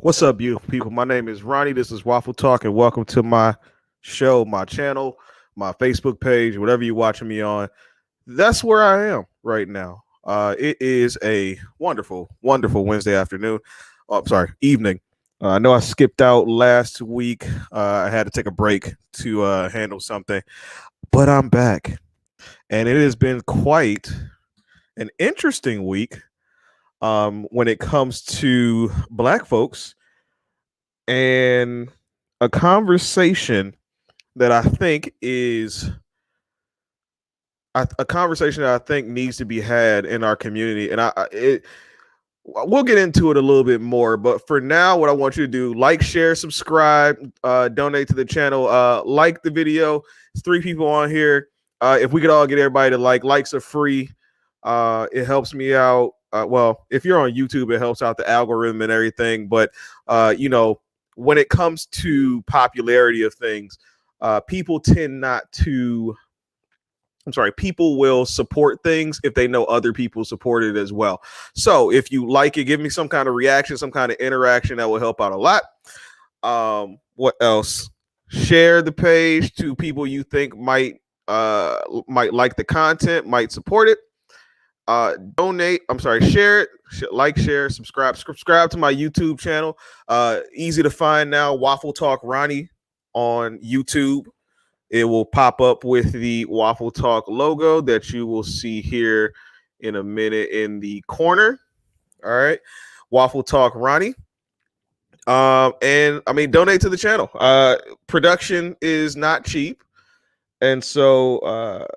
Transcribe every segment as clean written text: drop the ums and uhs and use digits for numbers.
What's up, beautiful people? My name is Ronnie. This is Waffle Talk, and welcome to my show, my channel, my Facebook page, whatever you're watching me on. That's where I am right now. It is a wonderful, wonderful Wednesday afternoon. Oh, I'm sorry, evening. I know I skipped out last week. I had to take a break to handle something, but I'm back, and it has been quite an interesting week when it comes to Black folks and a conversation that I think is a conversation that I think needs to be had in our community. And we'll get into it a little bit more, but for now, what I want you to do: like, share, subscribe, donate to the channel, like the video. It's 3 people on here. If we could all get everybody to likes are free. It helps me out. Well, if you're on YouTube, it helps out the algorithm and everything. But when it comes to popularity of things, people tend not to. I'm sorry, people will support things if they know other people support it as well. So if you like it, give me some kind of reaction, some kind of interaction that will help out a lot. What else? Share the page to people you think might like the content, might support it. Donate. I'm sorry, share it, like, share, subscribe to my YouTube channel. Easy to find now. Waffle Talk Ronnie on YouTube. It will pop up with the Waffle Talk logo that you will see here in a minute in the corner. All right, Waffle Talk Ronnie. And I mean, donate to the channel. Production is not cheap, and so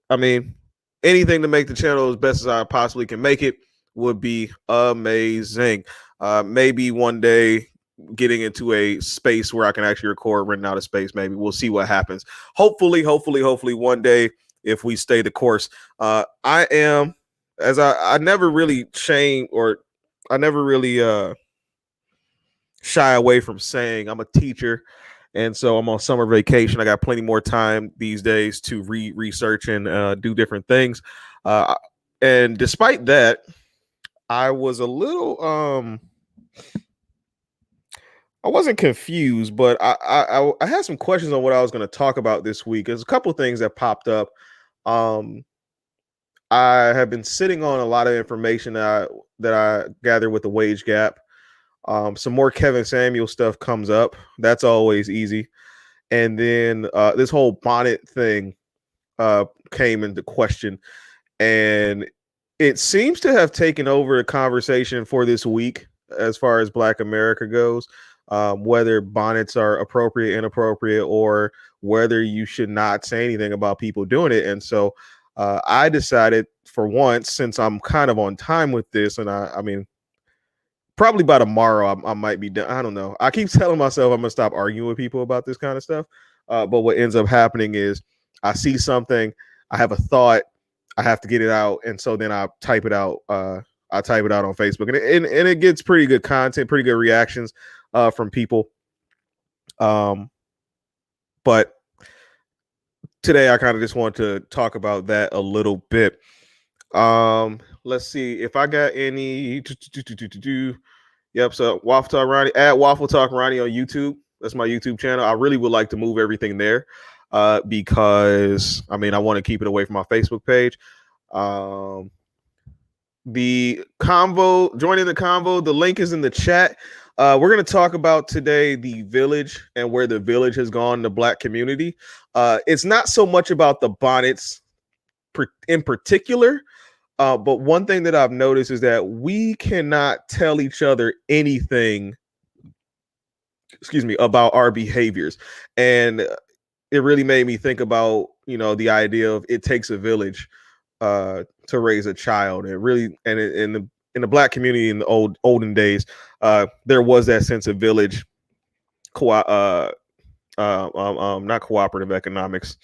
I mean, anything to make the channel as best as I possibly can make it would be amazing. Maybe one day getting into a space where I can actually record, renting out a space. Maybe we'll see what happens. Hopefully one day, if we stay the course. I am, as I never really shame, or I never really shy away from saying I'm a teacher. And so I'm on summer vacation. I got plenty more time these days to research and do different things. And despite that, I was a little I wasn't confused, but I had some questions on what I was going to talk about this week. There's a couple of things that popped up. I have been sitting on a lot of information that I gathered with the wage gap. Some more Kevin Samuel stuff comes up. That's always easy. And then this whole bonnet thing came into question, and it seems to have taken over the conversation for this week as far as Black America goes. Whether bonnets are appropriate, inappropriate, or whether you should not say anything about people doing it. And so I decided, for once, since I'm kind of on time with this, and I mean, probably by tomorrow I might be done. I don't know. I keep telling myself I'm gonna stop arguing with people about this kind of stuff. But what ends up happening is I see something, I have a thought, I have to get it out, and so then I type it out. I type it out on Facebook, and it gets pretty good content, pretty good reactions from people. But today I kind of just want to talk about that a little bit. Let's see if I got any. Yep. So Waffle Talk Ronnie, at Waffle Talk Ronnie on YouTube. That's my YouTube channel. I really would like to move everything there because I mean I want to keep it away from my Facebook page. The convo, joining the convo, the link is in the chat. We're going to talk about today the village and where the village has gone in the Black community. It's not so much about the bonnets in particular, but one thing that I've noticed is that we cannot tell each other anything, about our behaviors. And it really made me think about, the idea of it takes a village to raise a child. It really, and in the Black community in the olden days, there was that sense of village, not cooperative economics,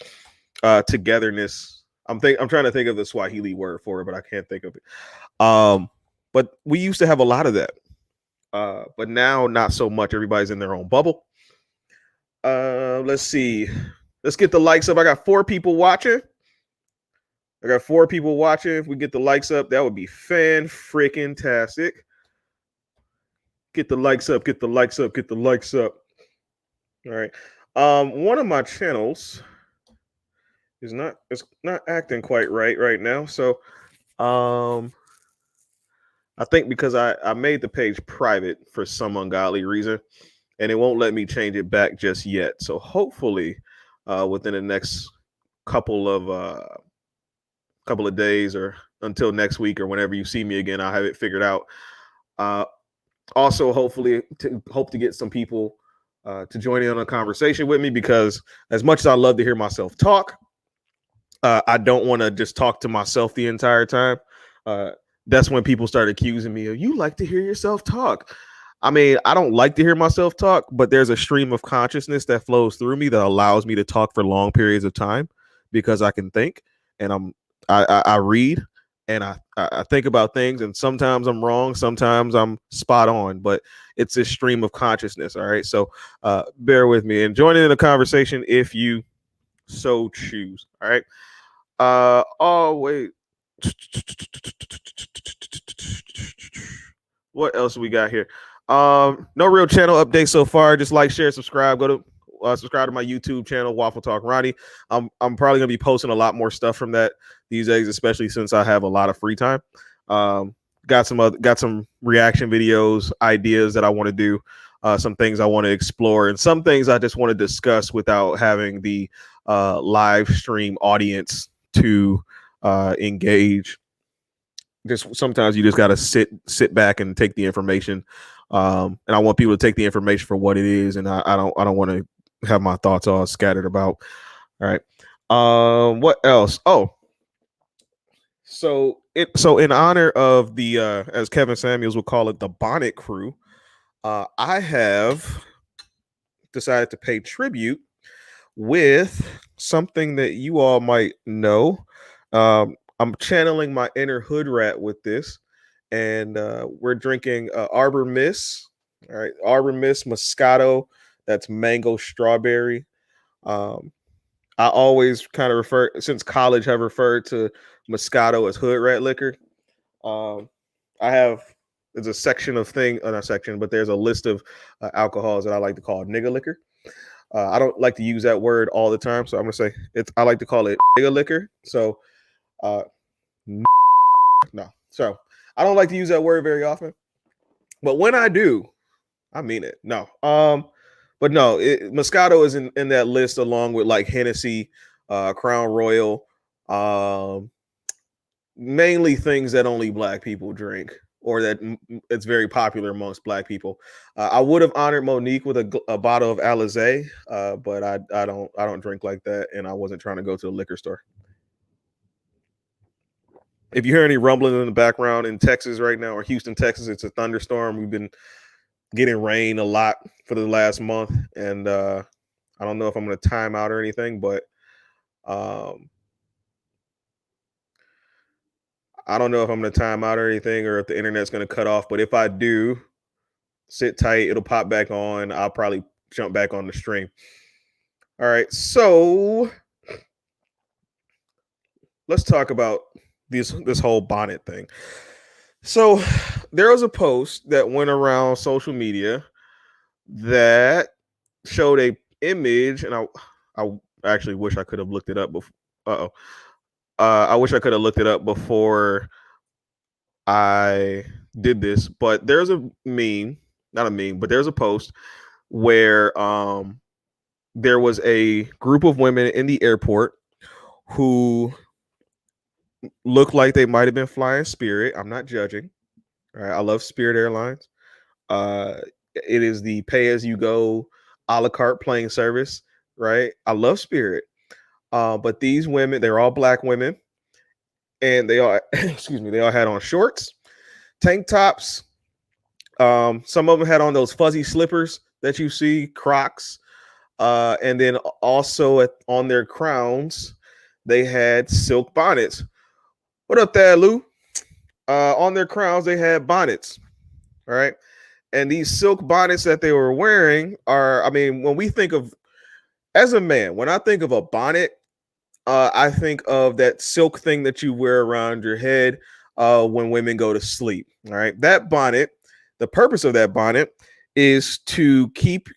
togetherness. I'm trying to think of the Swahili word for it, but I can't think of it. But we used to have a lot of that, but now not so much. Everybody's in their own bubble. Let's see. Let's get the likes up. I got 4 people watching. If we get the likes up, that would be fan-freaking-tastic. Get the likes up, get the likes up, get the likes up. All right. One of my channels is not it's not acting quite right now. So I think because I made the page private for some ungodly reason, and it won't let me change it back just yet. So hopefully within the next couple of days or until next week or whenever you see me again, I'll have it figured out. Uh, Also, hopefully, hope to get some people to join in on a conversation with me, because as much as I love to hear myself talk, I don't want to just talk to myself the entire time. That's when people start accusing me of, you like to hear yourself talk. I mean, I don't like to hear myself talk, but there's a stream of consciousness that flows through me that allows me to talk for long periods of time because I can think, and I read, and I think about things, and sometimes I'm wrong, sometimes I'm spot on, but it's a stream of consciousness. All right, so bear with me and join in the conversation if you so choose. All right. Oh wait. What else we got here? No real channel update so far. Just like, share, subscribe. Go to subscribe to my YouTube channel, Waffle Talk Ronnie. I'm probably gonna be posting a lot more stuff from that these days, especially since I have a lot of free time. Got some reaction videos, ideas that I want to do, some things I want to explore, and some things I just want to discuss without having the live stream audience to engage. Just sometimes you just got to sit back and take the information, and I want people to take the information for what it is, and I don't want to have my thoughts all scattered about. All right. What else? Oh, so in honor of the as Kevin Samuels would call it, the bonnet crew, I have decided to pay tribute with something that you all might know. I'm channeling my inner hood rat with this, and we're drinking Arbor Mist. All right, Arbor Mist Moscato. That's mango strawberry. Um, I always kind of since college, have referred to Moscato as hood rat liquor. Um, I have there's a section of not a section, but there's a list of alcohols that I like to call nigga liquor. I don't like to use that word all the time, so I'm gonna say I like to call it nigga liquor. So, no, so I don't like to use that word very often, but when I do, I mean it. No, but no, Moscato is in that list along with like Hennessy, Crown Royal, mainly things that only Black people drink, or that it's very popular amongst Black people. I would have honored Monique with a bottle of Alizé, but I don't drink like that, and I wasn't trying to go to the liquor store. If you hear any rumbling in the background in Texas right now, or Houston, Texas, it's a thunderstorm. We've been getting rain a lot for the last month, and I don't know if I'm going to time out or anything, but I don't know if I'm going to time out or anything, or if the internet's going to cut off. But if I do, sit tight. It'll pop back on. I'll probably jump back on the stream. All right. So let's talk about this whole bonnet thing. So there was a post that went around social media that showed a image, and I actually wish I could have looked it up before. I wish I could have looked it up before I did this, but there's a meme, not a meme, but there's a post where there was a group of women in the airport who looked like they might have been flying Spirit. I'm not judging. All right, I love Spirit Airlines. It is the pay as you go a la carte plane service, right? I love Spirit. But these women, they're all Black women, and they all excuse me, they all had on shorts, tank tops. Some of them had on those fuzzy slippers that you see, Crocs. And then also on their crowns, they had silk bonnets. What up there, Lou? On their crowns, they had bonnets. All right. And these silk bonnets that they were wearing are, I mean, when we think of, as a man, when I think of a bonnet, I think of that silk thing that you wear around your head when women go to sleep. All right. That bonnet The purpose of that bonnet is to keep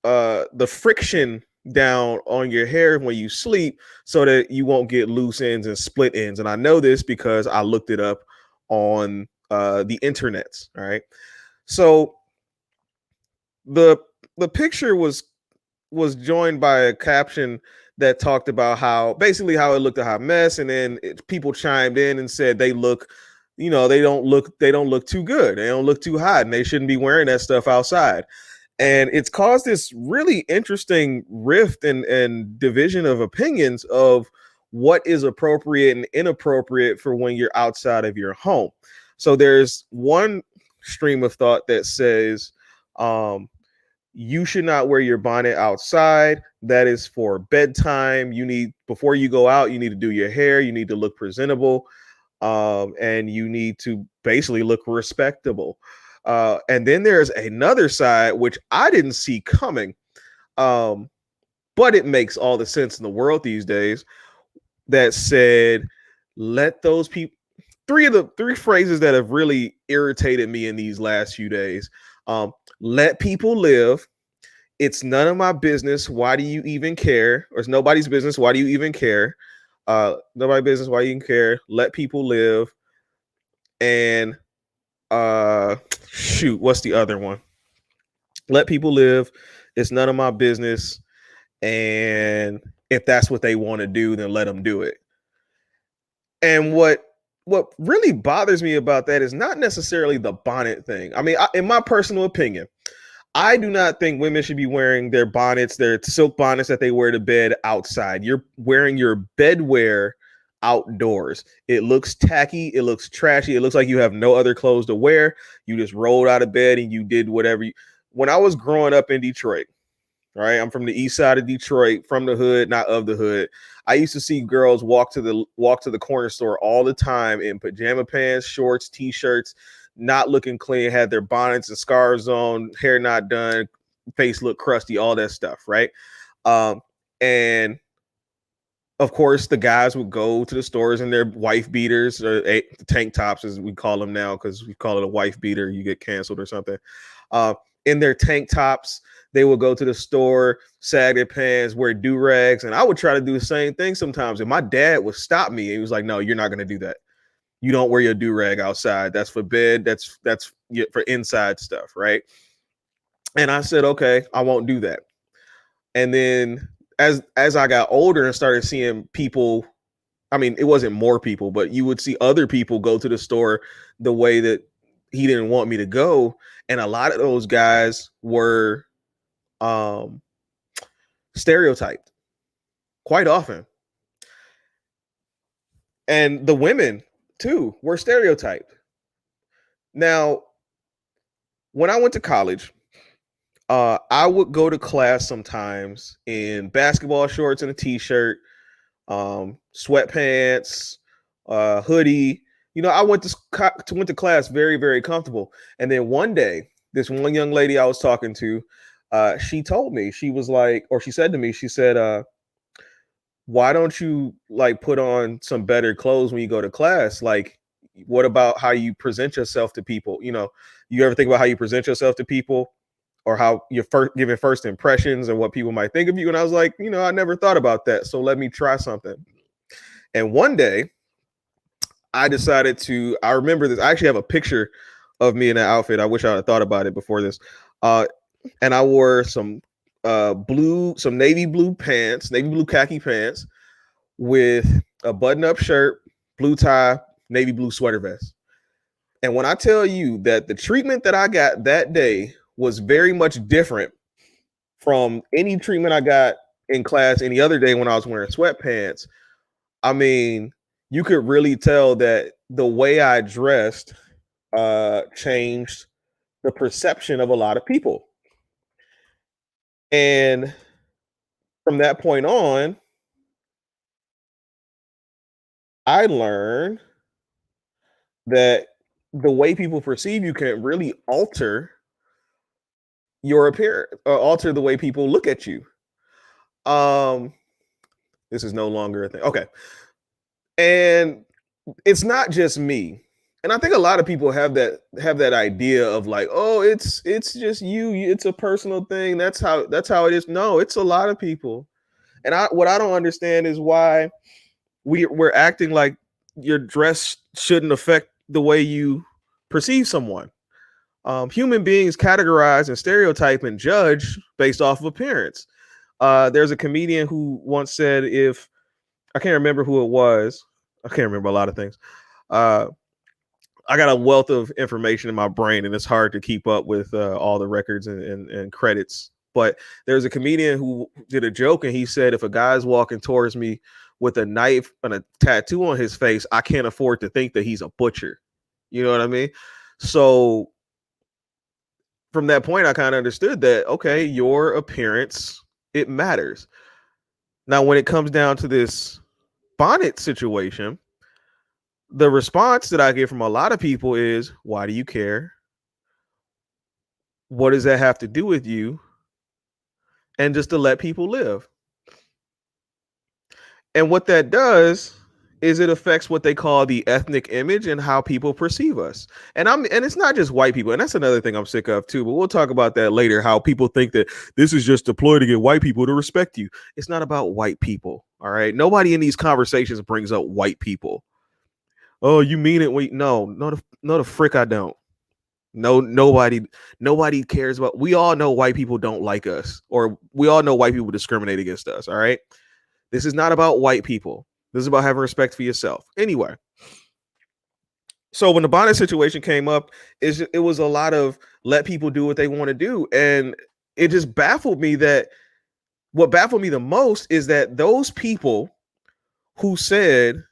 the friction down on your hair when you sleep so that you won't get loose ends and split ends. And I know this because I looked it up on the internet. All right. So the the picture was joined by a caption that talked about how basically how it looked a hot mess, and then people chimed in and said they look, they don't look too good, they don't look too hot, and they shouldn't be wearing that stuff outside. And it's caused this really interesting rift and division of opinions of what is appropriate and inappropriate for when you're outside of your home. So there's one stream of thought that says um, you should not wear your bonnet outside. That is for bedtime. You need, before you go out, you need to do your hair, you need to look presentable, and you need to basically look respectable. And then there's another side which I didn't see coming, um, but it makes all the sense in the world these days, that said, let those people, three phrases that have really irritated me in these last few days. Let people live. It's none of my business. Why do you even care? Or it's nobody's business. Why do you even care? Nobody's business. Why do you even care? Let people live. And shoot, what's the other one? Let people live. It's none of my business. And if that's what they want to do, then let them do it. And what really bothers me about that is not necessarily the bonnet thing. I mean, in my personal opinion, I do not think women should be wearing their bonnets, their silk bonnets that they wear to bed outside. You're wearing your bedwear outdoors. It looks tacky. It looks trashy. It looks like you have no other clothes to wear. You just rolled out of bed and you did whatever. When I was growing up in Detroit, right? I'm from the east side of Detroit, from the hood, not of the hood. I used to see girls walk to the corner store all the time in pajama pants, shorts, t-shirts, not looking clean, had their bonnets and scarves on, hair not done, face looked crusty, all that stuff, right? And of course, the guys would go to the stores in their wife beaters, or tank tops, as we call them now, because we call it a wife beater, you get canceled or something. In their tank tops, they would go to the store, sag their pants, wear do-rags, and I would try to do the same thing sometimes. And my dad would stop me. He was like, "No, you're not going to do that. You don't wear your do-rag outside. That's for bed. That's for inside stuff, right?" And I said, "Okay, I won't do that." And then as I got older and started seeing people, I mean, it wasn't more people, but you would see other people go to the store the way that he didn't want me to go, and a lot of those guys were um stereotyped quite often, and the women too were stereotyped. Now, when I went to college, I would go to class sometimes in basketball shorts and a t-shirt, sweatpants, hoodie. I went to class very, very comfortable. And then one day, this one young lady I was talking to, she told me, she was like, or she said to me, she said, why don't you like put on some better clothes when you go to class? Like, what about how you present yourself to people? You ever think about how you present yourself to people, or how you're giving first impressions and what people might think of you? And I was like, I never thought about that. So let me try something. And one day I decided I remember this. I actually have a picture of me in that outfit. I wish I had thought about it before this. And I wore some navy blue pants, navy blue khaki pants with a button-up shirt, blue tie, navy blue sweater vest. And when I tell you that the treatment that I got that day was very much different from any treatment I got in class any other day when I was wearing sweatpants, I mean, you could really tell that the way I dressed changed the perception of a lot of people. And from that point on, I learned that the way people perceive you can really alter your appearance, or alter the way people look at you. Um, this is no longer a thing. Okay. And it's not just me. And I think a lot of people have that idea of like, oh, it's just you, it's a personal thing. That's how it is. No, it's a lot of people. And what I don't understand is why we're acting like your dress shouldn't affect the way you perceive someone. Human beings categorize and stereotype and judge based off of appearance. There's a comedian who once said, if I can't remember who it was, I can't remember a lot of things. Uh, I got a wealth of information in my brain, and it's hard to keep up with all the records and credits. But there's a comedian who did a joke, and he said, if a guy's walking towards me with a knife and a tattoo on his face, I can't afford to think that he's a butcher. You know what I mean? So from that point, I kind of understood that, okay, your appearance, it matters. Now, when it comes down to this bonnet situation, the response that I get from a lot of people is, why do you care? What does that have to do with you? And just to let people live. And what that does is it affects what they call the ethnic image and how people perceive us. And it's not just white people, and that's another thing I'm sick of too, but we'll talk about that later, how people think that this is just a ploy to get white people to respect you. It's not about white people. All right. Nobody in these conversations brings up white people. Oh, you mean it? Wait, no, the frick I don't. No, nobody cares about. We all know white people don't like us, or we all know white people discriminate against us. All right. This is not about white people. This is about having respect for yourself. Anyway, so when the bonnet situation came up, it was a lot of let people do what they want to do. And it just baffled me that what baffled me the most is that those people who said,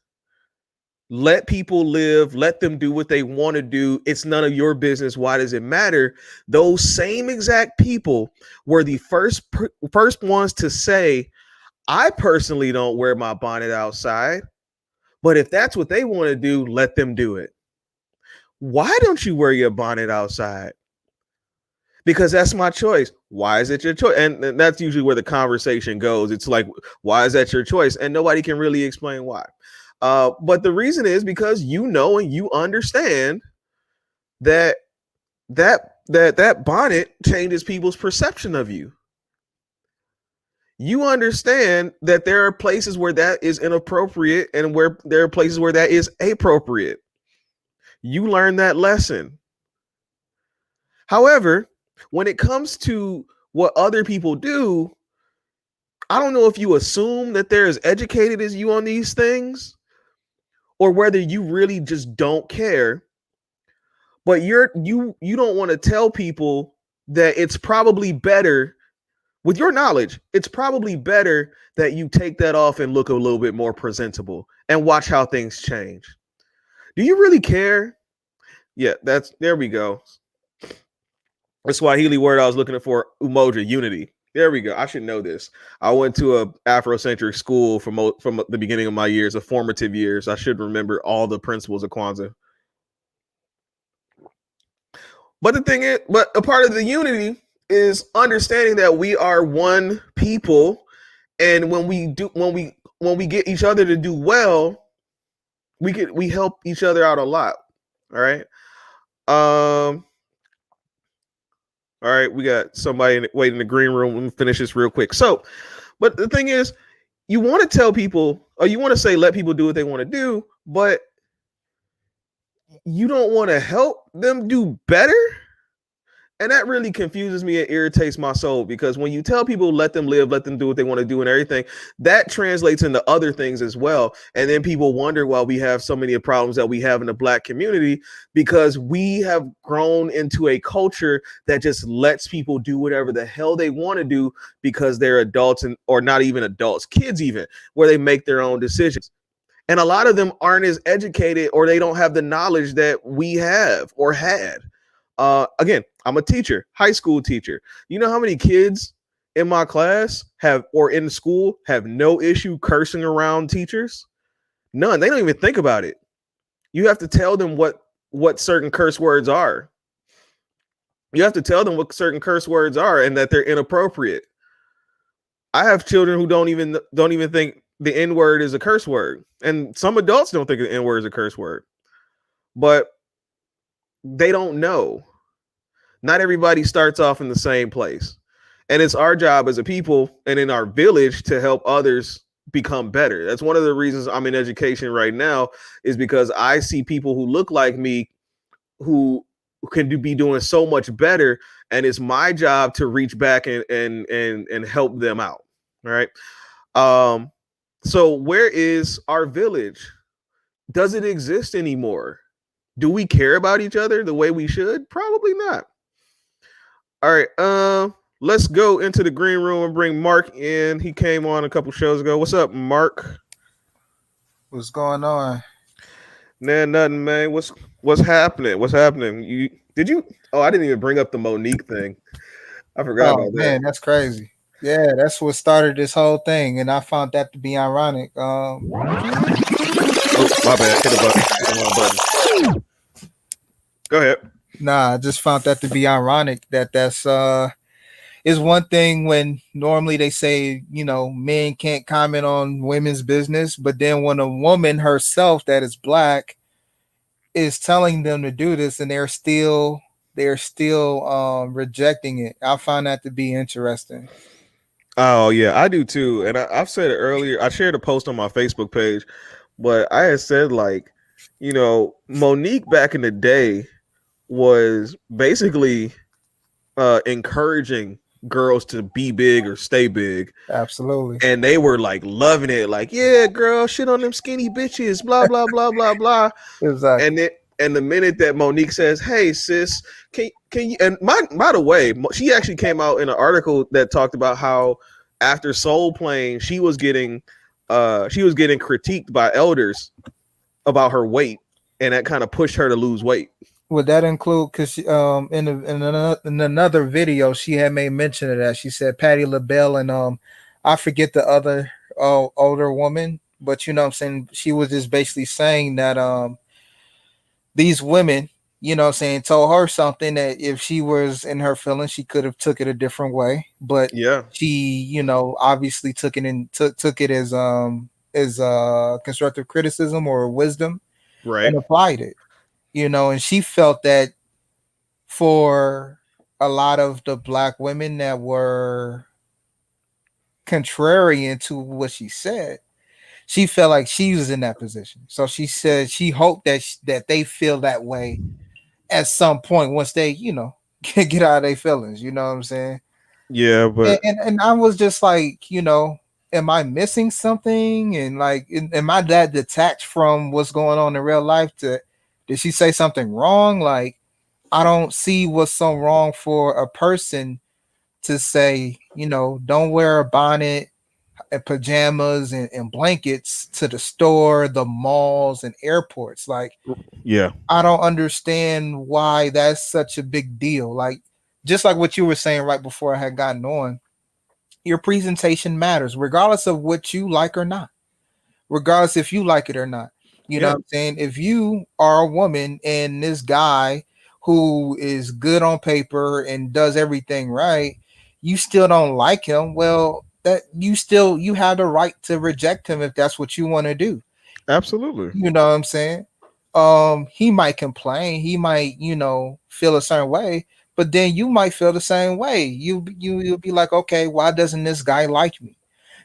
let people live, let them do what they want to do, it's none of your business, why does it matter? Those same exact people were the first ones to say, I personally don't wear my bonnet outside, but if that's what they want to do, let them do it. Why don't you wear your bonnet outside? Because that's my choice. Why is it your choice? And that's usually where the conversation goes. It's like, why is that your choice? And nobody can really explain why. But the reason is because you know and you understand that that bonnet changes people's perception of you. You understand that there are places where that is inappropriate and where there are places where that is appropriate. You learn that lesson. However, when it comes to what other people do, I don't know if you assume that they're as educated as you on these things or whether you really just don't care. But you don't want to tell people that it's probably better with your knowledge. It's probably better that you take that off and look a little bit more presentable and watch how things change. Do you really care? Yeah, there we go. The Swahili word I was looking for, umoja, unity. There we go. I should know this. I went to a Afrocentric school from the beginning of my years, the formative years. I should remember all the principles of Kwanzaa. But the thing is, but a part of the unity is understanding that we are one people, and when we get each other to do well, we help each other out a lot. All right. All right, we got somebody waiting in the green room. Let me finish this real quick. So, but the thing is, you want to tell people, or you want to say, let people do what they want to do, but you don't want to help them do better. And that really confuses me and irritates my soul, because when you tell people, let them live, let them do what they want to do and everything, that translates into other things as well. And then people wonder why we have so many problems that we have in the Black community, because we have grown into a culture that just lets people do whatever the hell they want to do because they're adults, or not even adults, kids even, where they make their own decisions. And a lot of them aren't as educated, or they don't have the knowledge that we have or had. Again, I'm a teacher, high school teacher. You know how many kids in my class have, or in school, have no issue cursing around teachers? None. They don't even think about it. You have to tell them what certain curse words are. You have to tell them what certain curse words are and that they're inappropriate. I have children who don't even think the N-word is a curse word. And some adults don't think the N-word is a curse word. But they don't know. Not everybody starts off in the same place. And it's our job as a people and in our village to help others become better. That's one of the reasons I'm in education right now, is because I see people who look like me who can be doing so much better, and it's my job to reach back and help them out. All right. Um so where is our village? Does it exist anymore? Do we care about each other the way we should? Probably not. All right. Let's go into the green room and bring Mark in. He came on a couple shows ago. What's up, Mark? What's going on? Nah, nothing, man. What's happening? What's happening? You did you? Oh, I didn't even bring up the Monique thing. I forgot Oh about that. man, that's crazy. Yeah, that's what started this whole thing, and I found that to be ironic. Oh, my bad. Hit a button. Hit the wrong button. Go ahead. Nah, I just found that to be ironic that that's is one thing when normally they say, men can't comment on women's business, but then when a woman herself that is black is telling them to do this and they're still rejecting it. I find that to be interesting. Oh yeah, I do too. And I've said it earlier. I shared a post on my Facebook page, but I had said like, Monique back in the day was basically encouraging girls to be big or stay big, Absolutely. and they were like loving it, like, yeah, girl, shit on them skinny bitches, blah blah blah blah blah. And Exactly. it and the minute that Monique says, "Hey sis, can you?" And by the way, she actually came out in an article that talked about how after Soul Plane, she was getting critiqued by elders about her weight, and that kind of pushed her to lose weight. Would that include? Because in another video, she had made mention of that. She said Patty LaBelle and I forget the other older woman, but you know what I'm saying. She was just basically saying that these women, what I'm saying, told her something that if she was in her feelings, she could have took it a different way, but Yeah, she, obviously took it as constructive criticism or wisdom right. and applied it. And she felt that for a lot of the black women that were contrarian to what she said, she felt like she was in that position. So she said she hoped that they feel that way at some point once they, get out of their feelings. You know what I'm saying? Yeah, And but and, and I was just like, am I missing something? And like, am I that detached from what's going on in real life? Did she say something wrong? Like, I don't see what's so wrong for a person to say, don't wear a bonnet and pajamas and blankets to the store, the malls, and airports. Like, yeah, I don't understand why that's such a big deal. Like, just like what you were saying right before I had gotten on, your presentation matters, regardless of what you like or not, regardless if you like it or not. You know yeah, what I'm saying? If you are a woman and this guy who is good on paper and does everything right, you still don't like him, well, that you have the right to reject him if that's what you want to do. absolutely. You know what I'm saying? He might complain, he might, feel a certain way, but then you might feel the same way. You'll be like, okay, why doesn't this guy like me?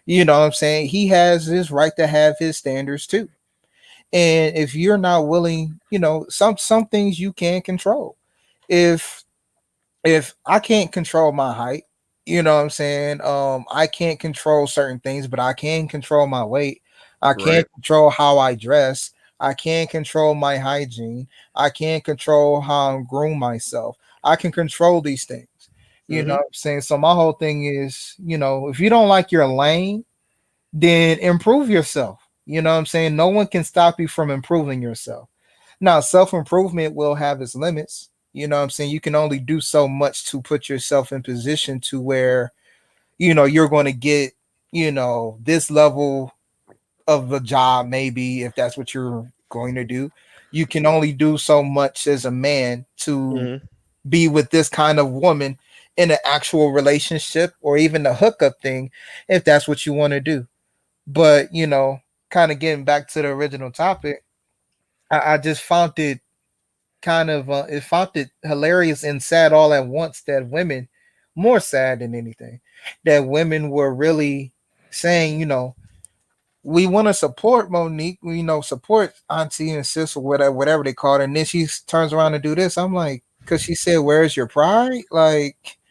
You know what I'm saying? He has his right to have his standards too. And if you're not willing, some things you can control. If if I can't control my height, you know what I'm saying? I can't control certain things, but I can control my weight. I Right. can't control how I dress. I can't control my hygiene. I can't control how I groom myself. I can control these things. You know Mm-hmm. what I'm saying? So my whole thing is, if you don't like your lane, then improve yourself. You know what I'm saying? No one can stop you from improving yourself. Now, self improvement will have its limits. You know what I'm saying? You can only do so much to put yourself in position to where, you're going to get, this level of a job, maybe if that's what you're going to do. You can only do so much as a man to Mm-hmm. be with this kind of woman in an actual relationship or even a hookup thing if that's what you want to do. But kind of getting back to the original topic, I just found it kind of it found it hilarious and sad all at once that women, more sad than anything, that women were really saying, we want to support Monique, support auntie and sis or whatever they call it. And then she turns around and do this. I'm like, because she said, "Where's your pride?"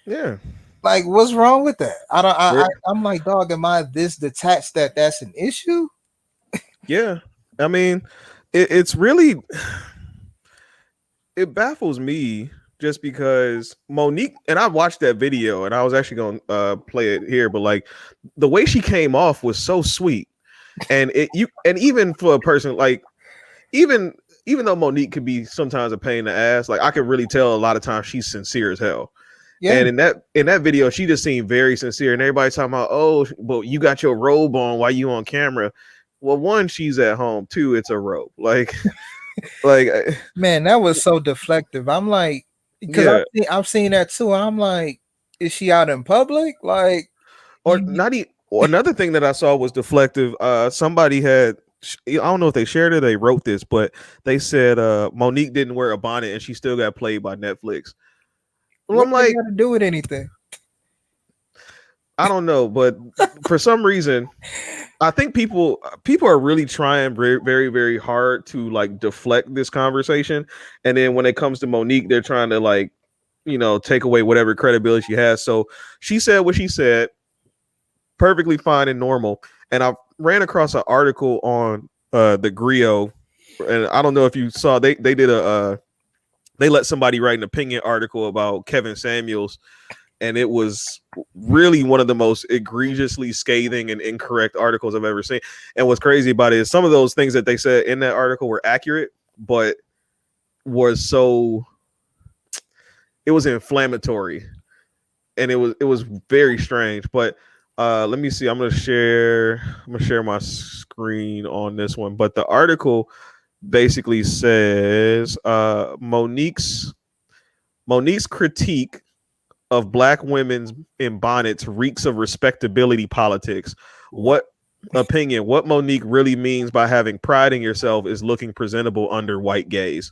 Yeah. Like what's wrong with that? I don't. Where I'm like, dog, am I this detached that that's an issue? yeah. I mean, it's really it baffles me just because Monique and I watched that video and I was actually going to play it here, but like the way she came off was so sweet, and even for a person like even even though Monique could be sometimes a pain in the ass, like I could really tell a lot of times she's sincere as hell. Yeah. And in that video, she just seemed very sincere, and everybody talking about, oh, well, you got your robe on, why you on camera? Well, one, she's at home. Two, it's a robe. Like, Man, that was so deflective. I'm like, because yeah, I've seen that too. I'm like, is she out in public? Like, or you, not even. Another thing that I saw was deflective. Somebody had, I don't know if they shared it, or they wrote this, but they said Monique didn't wear a bonnet and she still got played by Netflix. Well, what I'm they like, got to do with anything? I don't know, but for some reason, I think people are really trying very, very, very hard to like deflect this conversation, and then when it comes to Monique, they're trying to like, take away whatever credibility she has. So she said what she said, perfectly fine and normal. And I ran across an article on the Grio, and I don't know if you saw they did they let somebody write an opinion article about Kevin Samuels, and it was really one of the most egregiously scathing and incorrect articles I've ever seen. And what's crazy about it is some of those things that they said in that article were accurate, but was so it was inflammatory, and it was very strange. But let me see. I'm gonna share my screen on this one. But the article basically says Monique's critique of black women's in bonnets reeks of respectability politics. What what Monique really means by having pride in yourself is looking presentable under white gaze.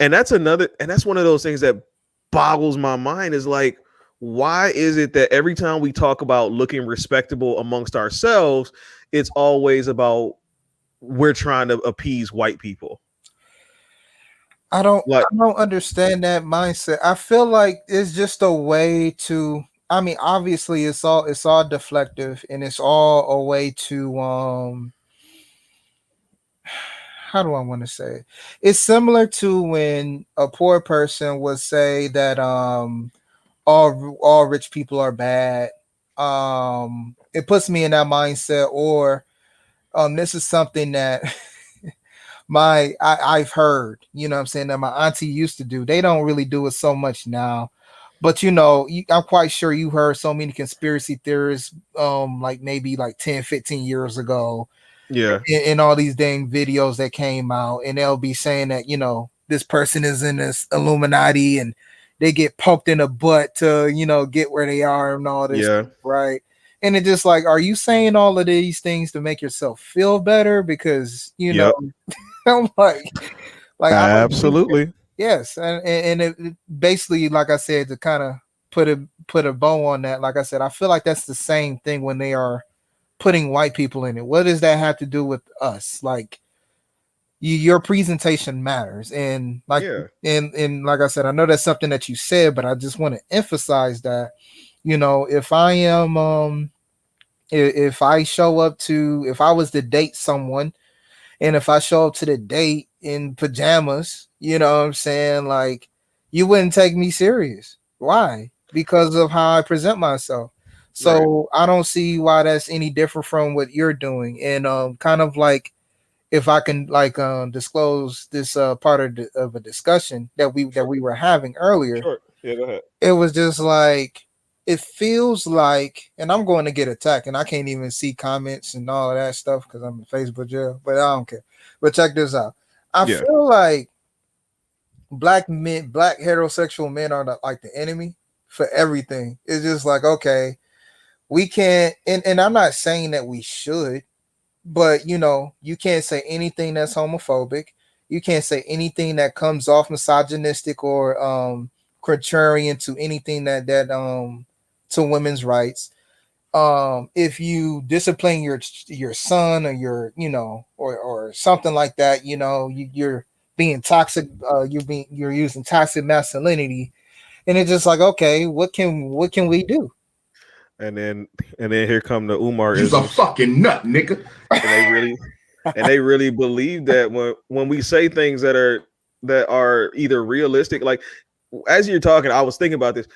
And that's one of those things that boggles my mind is like, why is it that every time we talk about looking respectable amongst ourselves, it's always about we're trying to appease white people? Like, I don't understand that mindset. I feel like it's just a way to. I mean, obviously, it's all deflective, and it's all a way to how do I want to say it? It's similar to when a poor person would say that all rich people are bad. It puts me in that mindset, or this is something that I've heard, what I'm saying, that my auntie used to do. They don't really do it so much now. But I'm quite sure you heard so many conspiracy theories like maybe like 10, 15 years ago, yeah, in all these dang videos that came out, and they'll be saying that, this person is in this Illuminati and they get poked in the butt to, get where they are and all this, yeah, right? And it just like, are you saying all of these things to make yourself feel better? Because, yep, I'm like I don't think that. absolutely, Yes, and it basically, like I said, to kind of put a bow on that. Like I said, I feel like that's the same thing when they are putting white people in it. What does that have to do with us? Like, your presentation matters, and like yeah, and like I said, I know that's something that you said, but I just want to emphasize that, if I am if I show up to, if I was to date someone, and if I show up to the date in pajamas, you know what I'm saying? Like, you wouldn't take me serious. Why? Because of how I present myself. right, So I don't see why that's any different from what you're doing. And kind of like, if I can like disclose this part of a discussion that sure, we were having earlier, sure, yeah, go ahead. it was just like, it feels like, and I'm going to get attacked, and I can't even see comments and all of that stuff because I'm in Facebook jail, but I don't care. But check this out. I Yeah, feel like black heterosexual men are like the enemy for everything. It's just like, okay, we can't, and I'm not saying that we should, but you can't say anything that's homophobic. You can't say anything that comes off misogynistic or contrarian to anything that to women's rights. If you discipline your son or your or something like that, you're being toxic. You're using toxic masculinity, and it's just like, okay, what can we do? And then here come the Umar You's a isms, fucking nut, nigga. and they really believe that when we say things that are either realistic, like as you're talking, I was thinking about this.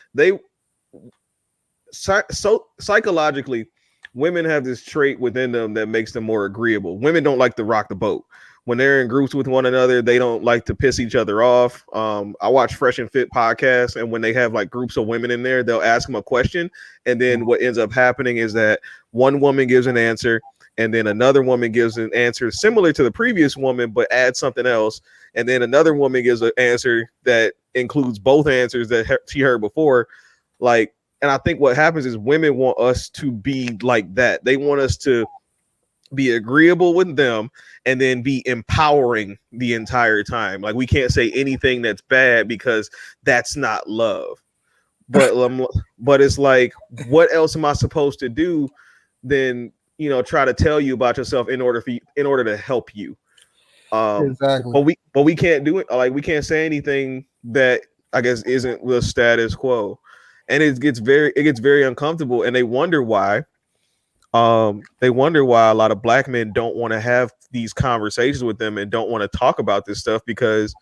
So psychologically, women have this trait within them that makes them more agreeable. Women don't like to rock the boat. When they're in groups with one another, they don't like to piss each other off. I watch Fresh and Fit podcast, and when they have like groups of women in there, they'll ask them a question, and then what ends up happening is that one woman gives an answer, and then another woman gives an answer similar to the previous woman, but adds something else, and then another woman gives an answer that includes both answers that she heard before. Like, and I think what happens is women want us to be like that. They want us to be agreeable with them and then be empowering the entire time. Like, we can't say anything that's bad because that's not love. But it's like, what else am I supposed to do than try to tell you about yourself in order to help you? Exactly. But we can't do it. Like, we can't say anything that I guess isn't the status quo, and it gets very uncomfortable, and they wonder why. They wonder why a lot of black men don't want to have these conversations with them and don't want to talk about this stuff, because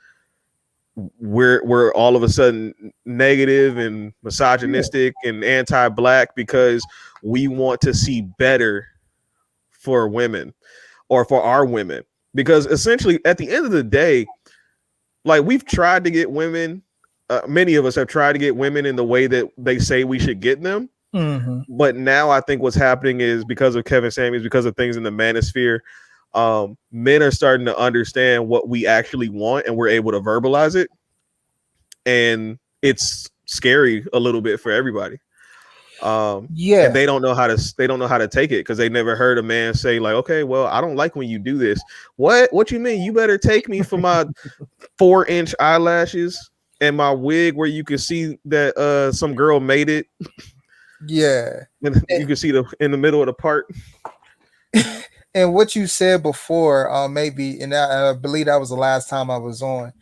we're all of a sudden negative and misogynistic and anti-black because we want to see better for women or for our women. Because essentially, at the end of the day, like, we've tried to get women, many of us have tried to get women in the way that they say we should get them. Mm-hmm. But now I think what's happening is, because of Kevin Samuels, because of things in the manosphere, men are starting to understand what we actually want, and we're able to verbalize it. And it's scary a little bit for everybody. And they don't know how to take it, because they never heard a man say, like, okay, well, I don't like when you do this. What you mean? You better take me for my 4-inch eyelashes and my wig where you can see that some girl made it. Yeah. And you can see in the middle of the part. And what you said before, maybe, and I believe that was the last time I was on.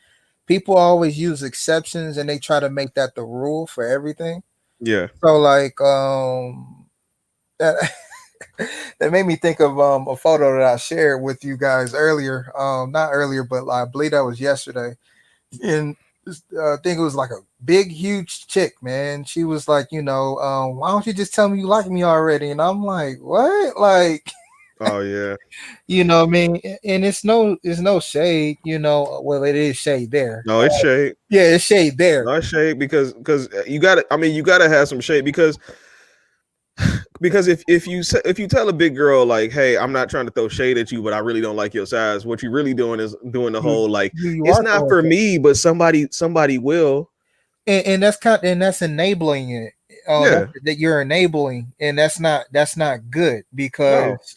People always use exceptions, and they try to make that the rule for everything. Yeah. So, like, that that made me think of a photo that I shared with you guys earlier. Not earlier, but I believe that was yesterday. And I think it was like a big, huge chick, man. She was like, why don't you just tell me you like me already? And I'm like, what? Like, oh yeah, what I mean? And it's no shade, well, it is shade there. No, it's shade. Yeah, it's shade there. No, it's shade because you gotta have some shade, because if you tell a big girl, like, hey, I'm not trying to throw shade at you, but I really don't like your size, what you're really doing is doing the whole, like, it's not for me, but somebody will. And that's enabling it. That you're enabling, and that's not good, because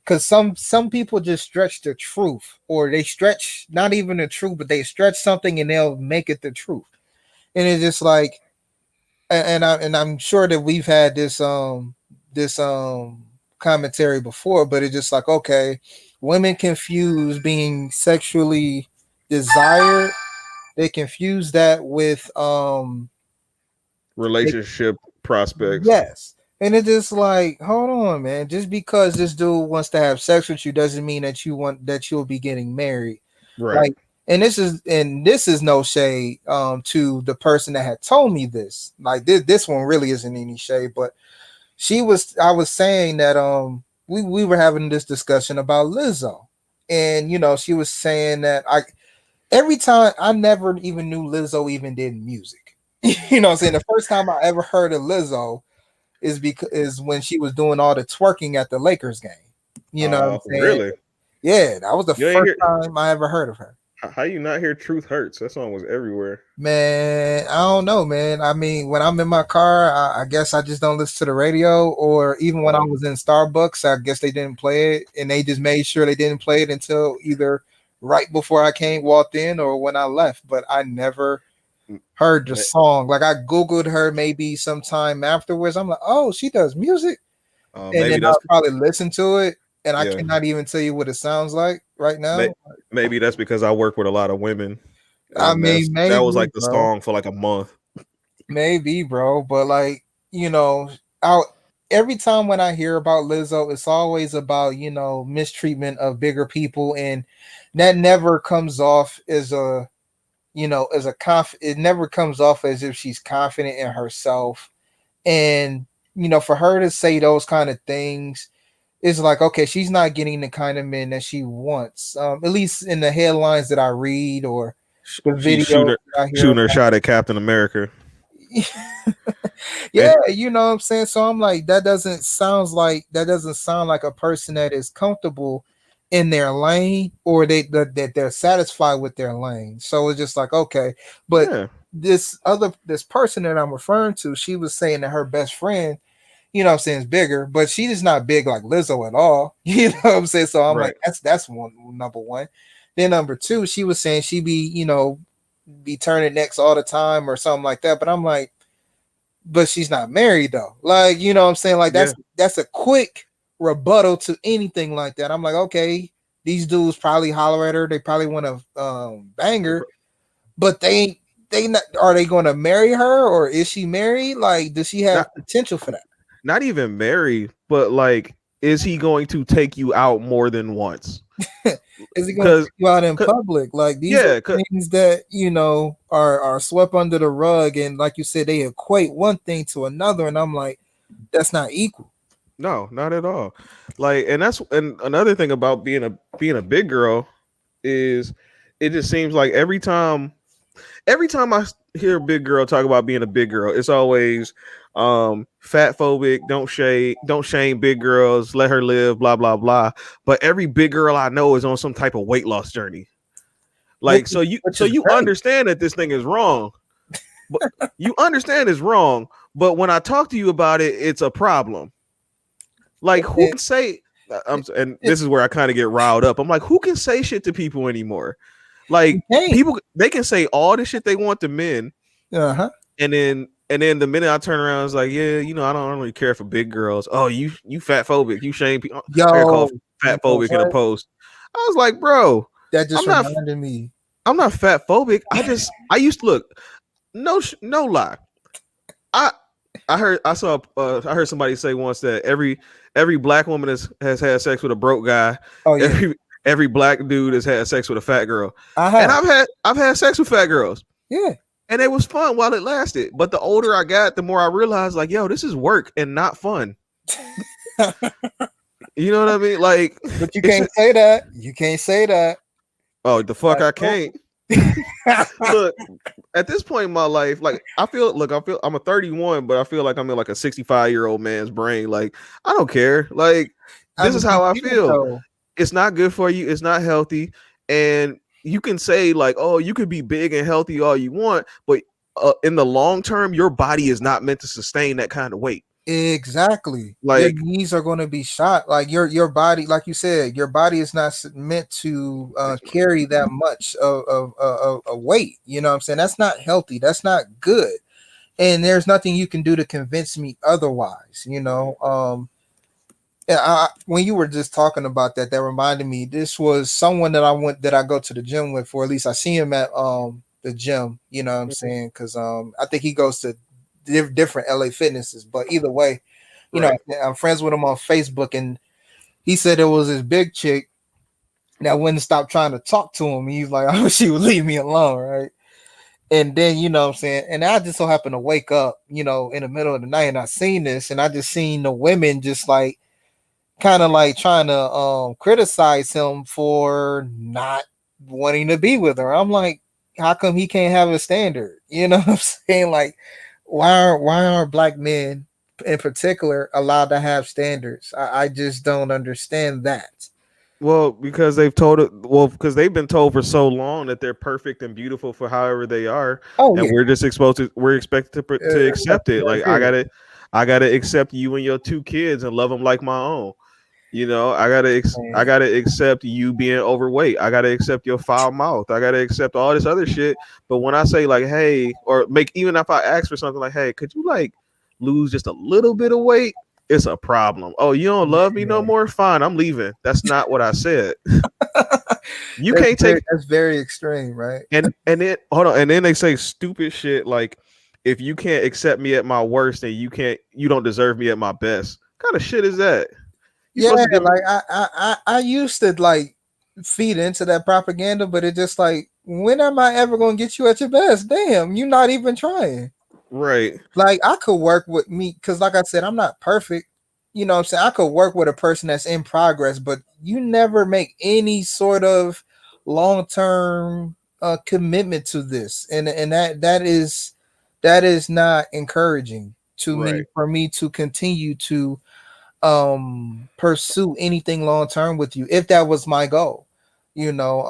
because some people just stretch the truth, or they stretch not even the truth, but they stretch something and they'll make it the truth. And it's just like, and I'm sure that we've had this commentary before, but it's just like, okay, women confuse being sexually desired. They confuse that with relationship prospects. Yes. And it's just like, hold on, man. Just because this dude wants to have sex with you doesn't mean that you'll be getting married. Right. Like, and this is no shade to the person that had told me this. Like, this one really isn't any shade, but I was saying that we were having this discussion about Lizzo. And she was saying that every time, I never even knew Lizzo even did music. What I'm saying? The first time I ever heard of Lizzo is when she was doing all the twerking at the Lakers game. What I'm saying? Really? Yeah, that was the first time I ever heard of her. How you not hear Truth Hurts? That song was everywhere. Man, I don't know, man. I mean, when I'm in my car, I guess I just don't listen to the radio, or even when I was in Starbucks, I guess they didn't play it, and they just made sure they didn't play it until either right before I came walked in or when I left, but I never heard the Ma- song. Like I googled her maybe sometime afterwards. I'm like, oh, she does music, and Maybe then that's I'll probably listen to it, and I yeah. cannot even tell you what it sounds like right May, now. maybe that's because I work with a lot of women, I and mean, that was maybe, like the bro. song for like a month. Maybe, bro, but like, I every time when I hear about Lizzo, it's always about, mistreatment of bigger people, and that never comes off as a, as a it never comes off as if she's confident in herself. And, for her to say those kind of things, it's like, okay, she's not getting the kind of men that she wants. At least in the headlines that I read or the She's videos that I hear shooting her about. shot at Captain America. Yeah, And you know what I'm saying? So I'm like, that doesn't sound like a person that is comfortable in their lane, or that they're satisfied with their lane. So it's just like, okay. But yeah, this person that I'm referring to, she was saying that her best friend, what I'm saying, is bigger, but she is not big like Lizzo at all. You know what I'm saying? So I'm like, right. that's one number one. Then number two, she was saying she be, be turning necks all the time or something like that. But I'm like, but she's not married though. Like, you know what I'm saying? Like Yeah, that's a quick rebuttal to anything like that. I'm like, okay, these dudes probably holler at her, they probably want to bang her, but they not, are they going to marry her, or is she married? Like, does she have not potential for not even married, but like, is he going to take you out more than once? that? Is he going to Because, take you out in public? Like, these are yeah, things that, are swept under the rug, and like you said, they equate one thing to another, and I'm like, that's not equal. no, not at all. Like, and another thing about being a big girl is it just seems like every time I hear a big girl talk about being a big girl, it's always fat phobic, don't shame big girls, let her live, blah blah blah. But every big girl I know is on some type of weight loss journey. which Like, is, so you which so is you great. understand that this thing is wrong. But you understand it's wrong, but when I talk to you about it, it's a problem. Like, who And can say and this is where I kind of get riled up. I'm like, who can say shit to people anymore? you Like, can't. people, they can say all the shit they want to men, Uh-huh. and then the minute I turn around, it's like, yeah, I don't really care for big girls. Oh, you fat phobic, you shame people. I got Yo, called you fat know phobic in a what? post. I was like, bro, That just I'm not reminded me. I'm not fat phobic. I used to look, no lie. I I heard somebody say once that every black woman has had sex with a broke guy. Oh yeah, Every black dude has had sex with a fat girl. I And have. I've had sex with fat girls. Yeah. And it was fun while it lasted. But the older I got, the more I realized, like, yo, this is work and not fun. You know what I mean? Like, But you it's can't say that. You can't say that. oh, the fuck That's I over. can't. Look, at this point in my life, like, I'm a 31, but I feel like I'm in like a 65-year-old man's brain. Like, I don't care. Like, I this mean, is you how I can't feel. though. It's not good for you. It's not healthy. And you can say, like, oh, you could be big and healthy all you want, but in the long term, your body is not meant to sustain that kind of weight. Exactly. Your Like, knees are going to be shot. Like your body, like you said, your body is not meant to carry that much of weight. You know what I'm saying? That's not healthy. That's not good. And there's nothing you can do to convince me otherwise. Yeah, when you were just talking about that, that reminded me. This was someone that I go to the gym with, for at least I see him at the gym. You know what I'm mhm, saying? Because I think he goes to different LA fitnesses. But either way, right. I'm friends with him on Facebook, and he said it was his big chick that wouldn't stop trying to talk to him. He's like, I wish she would leave me alone, right? And then what I'm saying, and I just so happened to wake up, in the middle of the night, and I seen this, and I just seen the women just like kind of like trying to criticize him for not wanting to be with her. I'm like, how come he can't have a standard? You know what I'm saying? Like, why aren't black men in particular allowed to have standards? I just don't understand that. Well, because they've told it. Well, because they've been told for so long that they're perfect and beautiful for however they are, Oh and yeah, we're just exposed to. We're expected to accept it. yeah, Like, period. I gotta accept you and your two kids and love them like my own. You know, I Man. gotta accept you being overweight. I gotta accept your foul mouth. I gotta accept all this other shit. But when I say like, hey, or make even if I ask for something like, hey, could you like lose just a little bit of weight? It's a problem. Oh, you don't love me no more? Fine, I'm leaving. That's not what I said. You can't take That's very extreme, right? and then hold on, and then they say stupid shit like if you can't accept me at my worst, then you don't deserve me at my best. What kind of shit is that? You Yeah, supposed to give me like I used to like feed into that propaganda, but it just like when am I ever gonna get you at your best? Damn, you're not even trying. right. Like I could work with me because like I said, I'm not perfect. You know what I'm saying? I could work with a person that's in progress, but you never make any sort of long term commitment to this. And that is not encouraging to me Right. for me to continue to pursue anything long term with you if that was my goal. You know,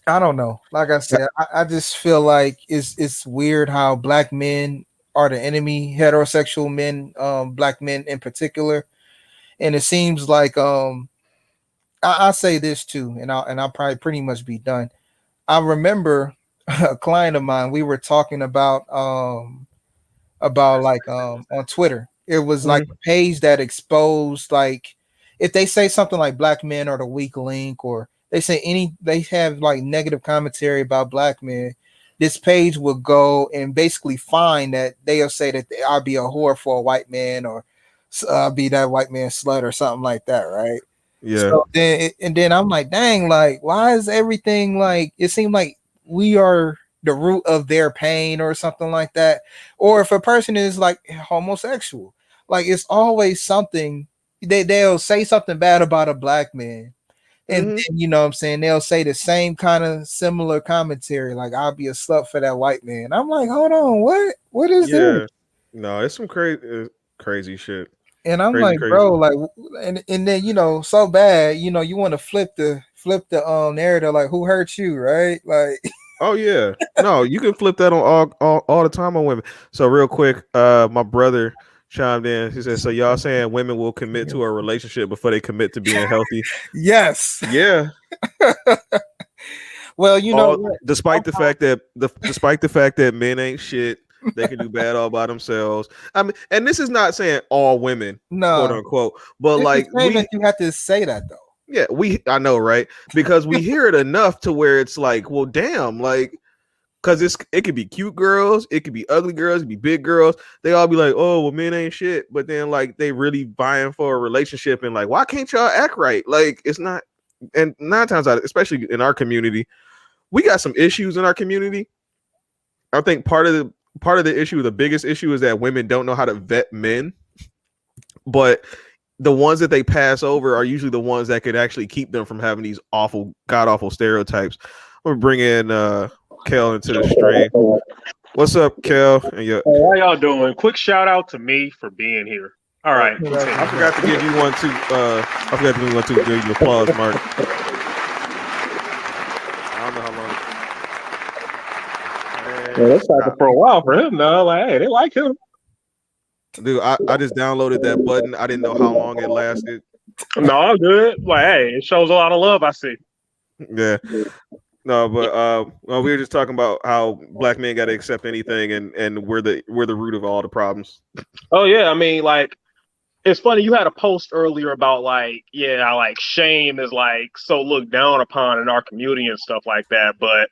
I don't know. Like I said, I just feel like it's weird how black men are the enemy, heterosexual men, black men in particular. And it seems like I say this too, and I'll probably pretty much be done. I remember a client of mine, we were talking about like on Twitter. It was like Mhm. a page that exposed like if they say something like black men are the weak link or they have like negative commentary about black men, this page will go and basically find that they'll say that I'll be a whore for a white man or I'll be that white man slut or something like that, right? Yeah. So then, and then I'm like, dang, like, why is everything like? It seemed like we are the root of their pain or something like that. Or if a person is like homosexual, like it's always something they'll say something bad about a black man, and Hmm. then, you know what I'm saying, they'll say the same kind of similar commentary, like I'll be a slut for that white man. I'm like, hold on, what? What is this? Yeah. No, it's some crazy shit. And I'm Crazy, like, crazy. bro, like, and then so bad, you want to flip the narrative, like who hurt you, right? Like, Oh yeah. No, you can flip that on all the time on women. So real quick, my brother chimed in. He said, "So y'all saying women will commit to a relationship before they commit to being healthy?" yes. Yeah. Well, you know All what? despite the fact that men ain't shit, they can do bad all by themselves. I mean, and this is not saying all women, quote No, unquote, but it's a like shame that you have to say that though. yeah, I know, right? Because we hear it enough to where it's like, well, damn, like, because it could be cute girls, it could be ugly girls, it could be big girls. They all be like, oh, well, men ain't shit, but then like they really vying for a relationship and like, why can't y'all act right? Like, it's not. And nine times out, especially in our community, we got some issues in our community. I think part of the issue, the biggest issue, is that women don't know how to vet men, but the ones that they pass over are usually the ones that could actually keep them from having these awful, god awful stereotypes. I'm gonna bring in Kel into the stream. What's up, Kel? And yeah, Hey, how y'all doing? Quick shout out to me for being here. All right, I continue. forgot to give you one too. I forgot to give you one too. Give you applause, Mark. I don't know how long. Yeah, Man, that's happened for a while for him now. Like, hey, they like him. dude, I just downloaded that button. I didn't know how long it lasted. No, I'm good. Like, hey, it shows a lot of love. I see. Yeah. No, but well, we were just talking about how black men got to accept anything, and we're the root of all the problems. Oh yeah, I mean, like, it's funny. You had a post earlier about like, yeah, like shame is like so looked down upon in our community and stuff like that. But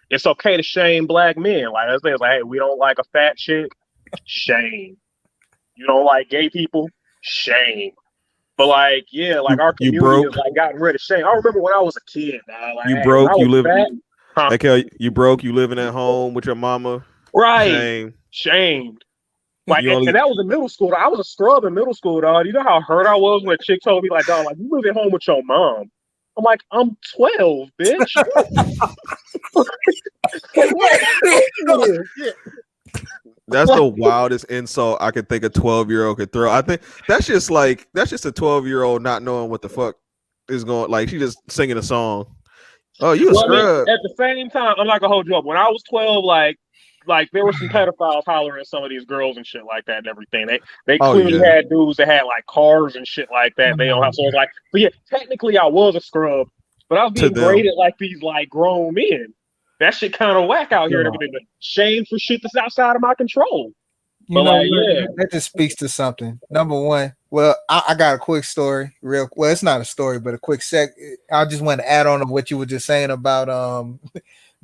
it's okay to shame black men. Like, it's like, hey, we don't like a fat chick. Shame. You don't like gay people. Shame. But like, yeah, like our You community is broke. like gotten rid of shame. I remember when I was a kid, man. Like, You hey, when I broke. You was live. fat, huh? Like hell, you broke. You living at home with your mama. Right, Shame. shamed. Like, You and only. that was in middle school. I was a scrub in middle school, dog. You know how hurt I was when a chick told me, like, dog, like you live at home with your mom. I'm like, I'm 12, bitch. What? That's the wildest insult I could think a 12-year-old could throw. I think that's just a 12-year-old not knowing what the fuck is going. Like she just singing a song. Oh, you a Well, I mean, scrub. at the same time, I'm not gonna hold you up. When I was 12, like like there were some pedophiles hollering at some of these girls and shit like that and everything. They Oh clearly yeah. had dudes that had like cars and shit like that. They don't have, so it's like, but yeah, technically I was a scrub, but I was To being them. graded like these like grown men. That shit kind of whack out here and everything. But shame for shit that's outside of my control. You But know like, what? yeah, That just speaks to something. Number one, well, I got a quick story. Well, it's not a story, but a quick sec. I just want to add on to what you were just saying about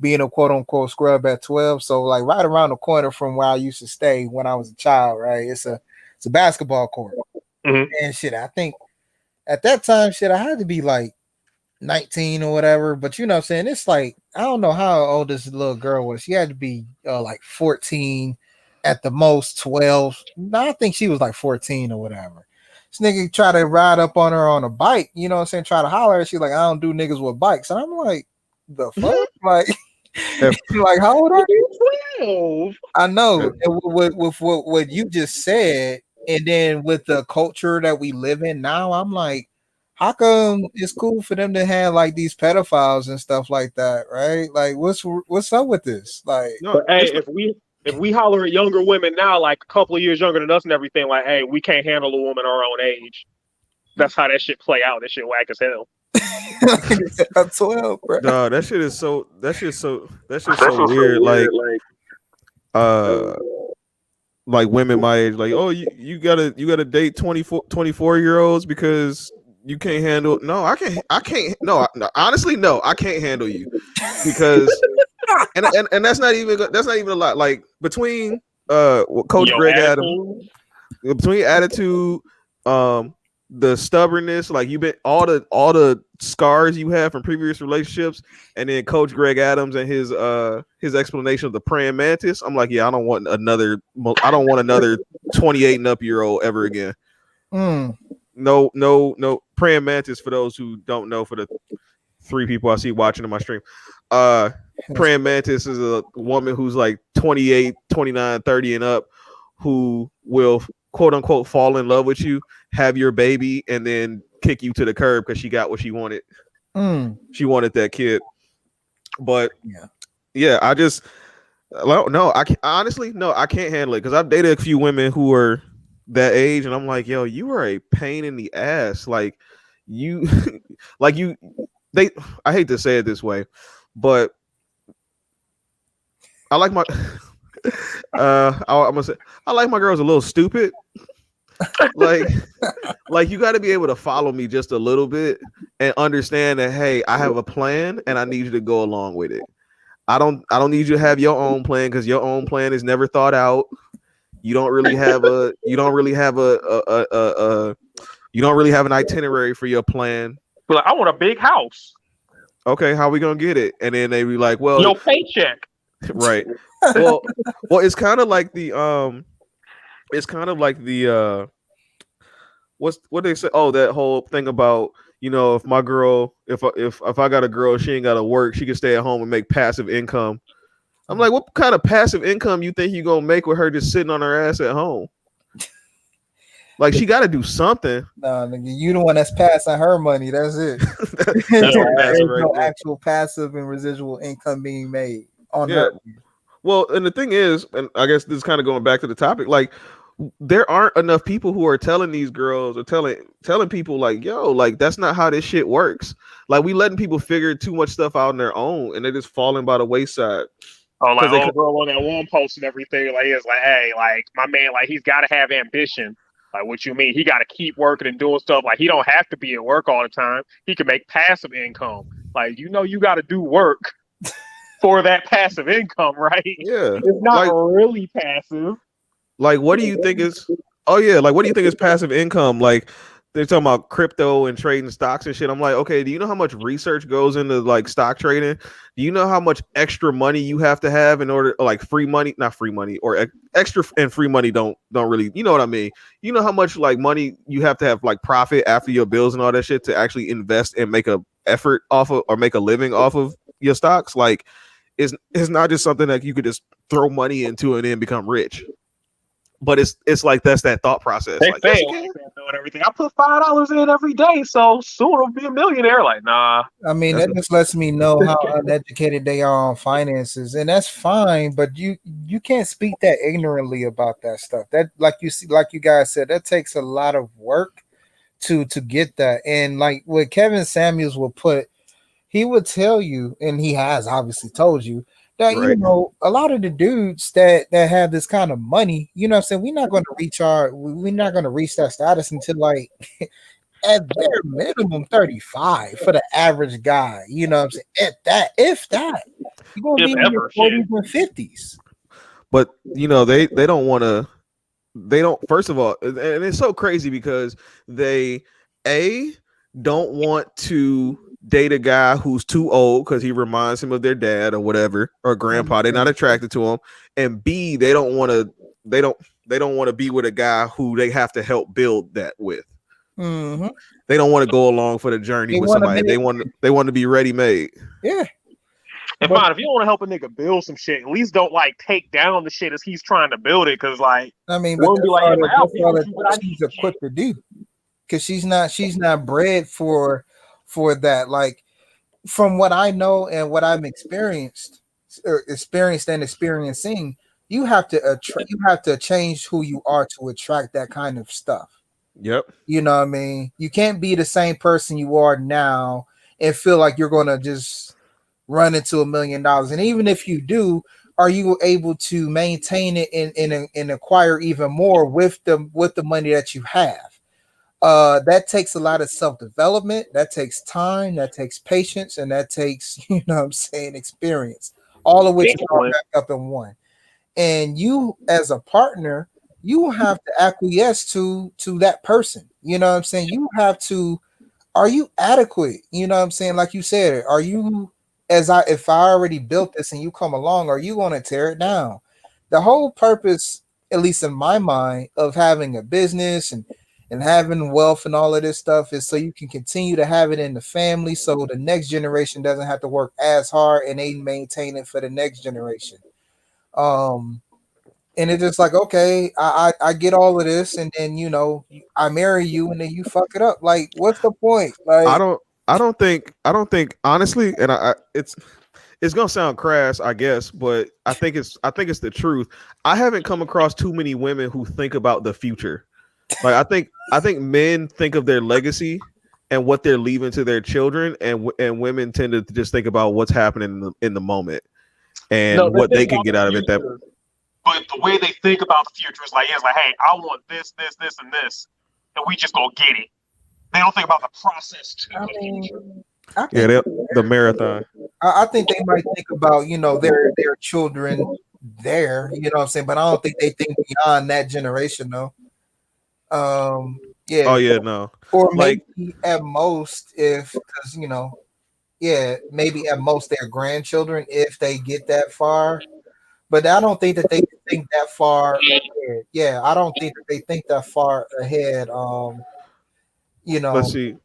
being a quote unquote scrub at 12. So like right around the corner from where I used to stay when I was a child, right? It's a basketball court. Mhm. And shit, I think at that time, shit, I had to be like 19 or whatever. But you know what I'm saying? It's like, I don't know how old this little girl was. She had to be like 14, at the most 12. No, I think she was like 14 or whatever. This nigga try to ride up on her on a bike, you know what I'm saying? Try to holler at her. She's like, I don't do niggas with bikes. And I'm like, the fuck? Like, If- like, how old are you? 12. I know. And with what you just said, and then with the culture that we live in now, I'm like, how come it's cool for them to have like these pedophiles and stuff like that, right? Like, what's up with this? Like, no, But hey, it's not, if we holler at younger women now, like a couple of years younger than us and everything, like, hey, we can't handle a woman our own age. That's how that shit play out. That shit whack as hell. at 12, bro. no, that shit is so weird. Uh like women my age, like, oh, you gotta date 24-year-olds because you can't handle. No, I can't. No, honestly, no, I can't handle you because and that's not even a lot. Like between Coach Yo, Greg Adams, attitude. between attitude, the stubbornness, like you've been all the scars you have from previous relationships, and then Coach Greg Adams and his explanation of the praying mantis. I'm like, yeah, I don't want another 28 and up year old ever again. Mm. No praying mantis, for those who don't know, for the 3 people I see watching in my stream. Praying mantis is a woman who's like 28, 29, 30 and up, who will quote unquote fall in love with you, have your baby, and then kick you to the curb because she got what she wanted. Mm. She wanted that kid. But Yeah, I just no, I can't, honestly, no, I can't handle it because I've dated a few women who were that age, and I'm like, yo, you are a pain in the ass. Like you, I hate to say it this way, but I like my I'm gonna say I like my girls a little stupid. like you got to be able to follow me just a little bit and understand that, hey, I have a plan and I need you to go along with it. I don't need you to have your own plan because your own plan is never thought out. You don't really have a you don't really have an itinerary for your plan. Be like, I want a big house. Okay, how we gonna get it? And then they be like, well, Your paycheck. right. Well, it's kind of like the what they say. Oh, that whole thing about, if my girl, if I got a girl, she ain't got to work, she can stay at home and make passive income. I'm like, what kind of passive income you think you gonna make with her just sitting on her ass at home? Like, she got to do something. nah, nigga, you the one that's passing her money. That's it. That's There's what passive right no there. actual passive and residual income being made on Yeah. her. Well, and the thing is, and I guess this is kind of going back to the topic, like there aren't enough people who are telling these girls or telling people like, yo, like that's not how this shit works. Like we letting people figure too much stuff out on their own, and they're just falling by the wayside. Oh, like They old girl on that one post and everything. Like, it's like, hey, like my man, like he's got to have ambition. Like, what you mean? He got to keep working and doing stuff. Like, he don't have to be at work all the time. He can make passive income. Like, you got to do work for that passive income, right? Yeah. It's not really passive. Like, what do you think is? Oh yeah, like what do you think is passive income? Like they're talking about crypto and trading stocks and shit. I'm like, okay, do you know how much research goes into like stock trading? Do you know how much extra money you have to have in order, like free money, not free money, or extra and free money don't really, you know what I mean? You know how much like money you have to have like profit after your bills and all that shit to actually invest and make a effort off of or make a living off of your stocks? Like it's not just something that you could just throw money into and then become rich. but it's like that's that thought process. They Like, yes, say you can. and everything. I put $5 in every day, so soon I'll be a millionaire. Like, nah. I mean, That's that just lets me know how uneducated they are on finances, and that's fine. But you can't speak that ignorantly about that stuff. That, like you see, like you guys said, that takes a lot of work to get that. And like what Kevin Samuels will put, he would tell you, and he has obviously told you that right. a lot of the dudes that have this kind of money, you know what I'm saying, we're not going to reach that status until like at bare minimum 35 for the average guy, you know what I'm saying, at that, if that, you're going to be If in your ever, shit. 40s and 50s. But they don't want to. They don't. First of all, and it's so crazy because they don't want to date a guy who's too old because he reminds him of their dad or whatever or grandpa. They're not attracted to him, and B, they don't want to. They don't want to be with a guy who they have to help build that with. Mm-hmm. They don't want to go along for the journey They with want to somebody. make, They want to be ready made. yeah. And But fine, if you don't want to help a nigga build some shit, at least don't like take down the shit as he's trying to build it. Cause like, I mean, but one be like, hey, man, I'll be with you, but I she's need shit. equipped to do, because she's not bred for that. Like, from what I know and what I've experienced and experiencing, you have to change who you are to attract that kind of stuff. Yep. You know what I mean? You can't be the same person you are now and feel like you're gonna just run into $1 million. And even if you do, are you able to maintain it and acquire even more with the money that you have? That takes a lot of self-development, that takes time, that takes patience, and that takes, you know what I'm saying, experience, all of which are wrapped up in one. And you, as a partner, you have to acquiesce to that person. You know what I'm saying? You have to, are you adequate? You know what I'm saying? Like you said, are you, if I already built this and you come along, are you going to tear it down? The whole purpose, at least in my mind, of having a business and having wealth and all of this stuff is so you can continue to have it in the family, so the next generation doesn't have to work as hard and they maintain it for the next generation. Um, and it's just like, okay, I get all of this, and then I marry you, and then you fuck it up. Like, what's the point? I Like, don't think honestly, and it's gonna sound crass, I guess, but I think it's the truth. I haven't come across too many women who think about the future. Like, I think men think of their legacy and what they're leaving to their children, and women tend to just think about what's happening in the moment and what they can get out of it. That, but the way they think about the future is like, hey, I want this, this, this, and this, and we just gonna get it. They don't think about the process to the future. the marathon. I think they might think about their children there, you know what I'm saying, but I don't think they think beyond that generation though. Yeah. Oh yeah, no. Or Like, maybe at most, because maybe at most their grandchildren if they get that far. But I don't think that they think that far ahead. Yeah, I don't think that they think that far ahead. let's see.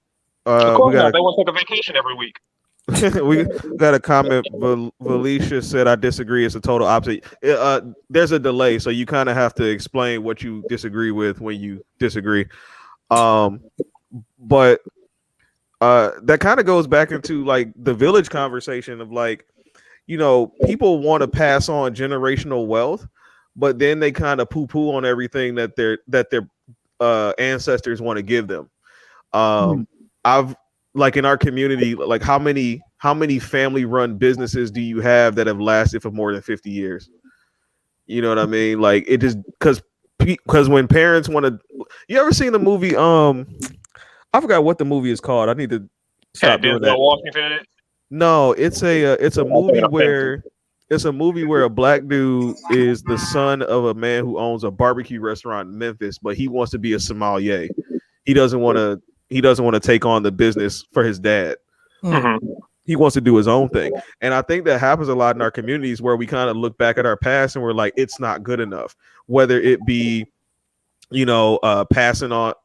Of We course got not. They want to take a vacation every week. we got a comment. Valicia said, "I disagree. It's a total opposite." There's a delay, so you kind of have to explain what you disagree with when you disagree. But that kind of goes back into like the village conversation of like, people want to pass on generational wealth, but then they kind of poo-poo on everything that their ancestors want to give them. I've like in our community, like how many family run businesses do you have that have lasted for more than 50 years? You know what I mean? Like, it just because when parents want to, you ever seen the movie? I forgot what the movie is called. I need to stop doing that. Washington. No, it's a movie where a black dude is the son of a man who owns a barbecue restaurant in Memphis, but he wants to be a sommelier. He doesn't want to take on the business for his dad. Mm-hmm. He wants to do his own thing. And I think that happens a lot in our communities where we kind of look back at our past and we're like, it's not good enough. Whether it be, passing up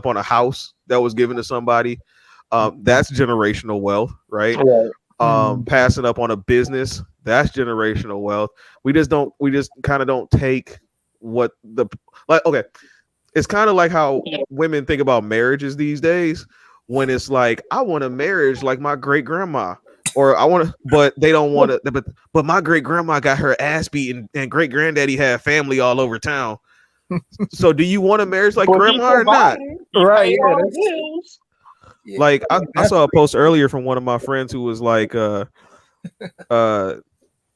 on a house that was given to somebody. That's generational wealth, right? Passing up on a business That's generational wealth. We just kind of don't take what the like okay, it's kind of like how women think about marriages these days when it's like I want a marriage like my great grandma or I want to but they don't want to but my great grandma got her ass beaten and great granddaddy had family all over town. So do you want a marriage like But he grandma or not? provided. He Right, paid yeah, all the that's bills. yeah, Like I mean, I that's saw a post earlier from one of my friends who was like uh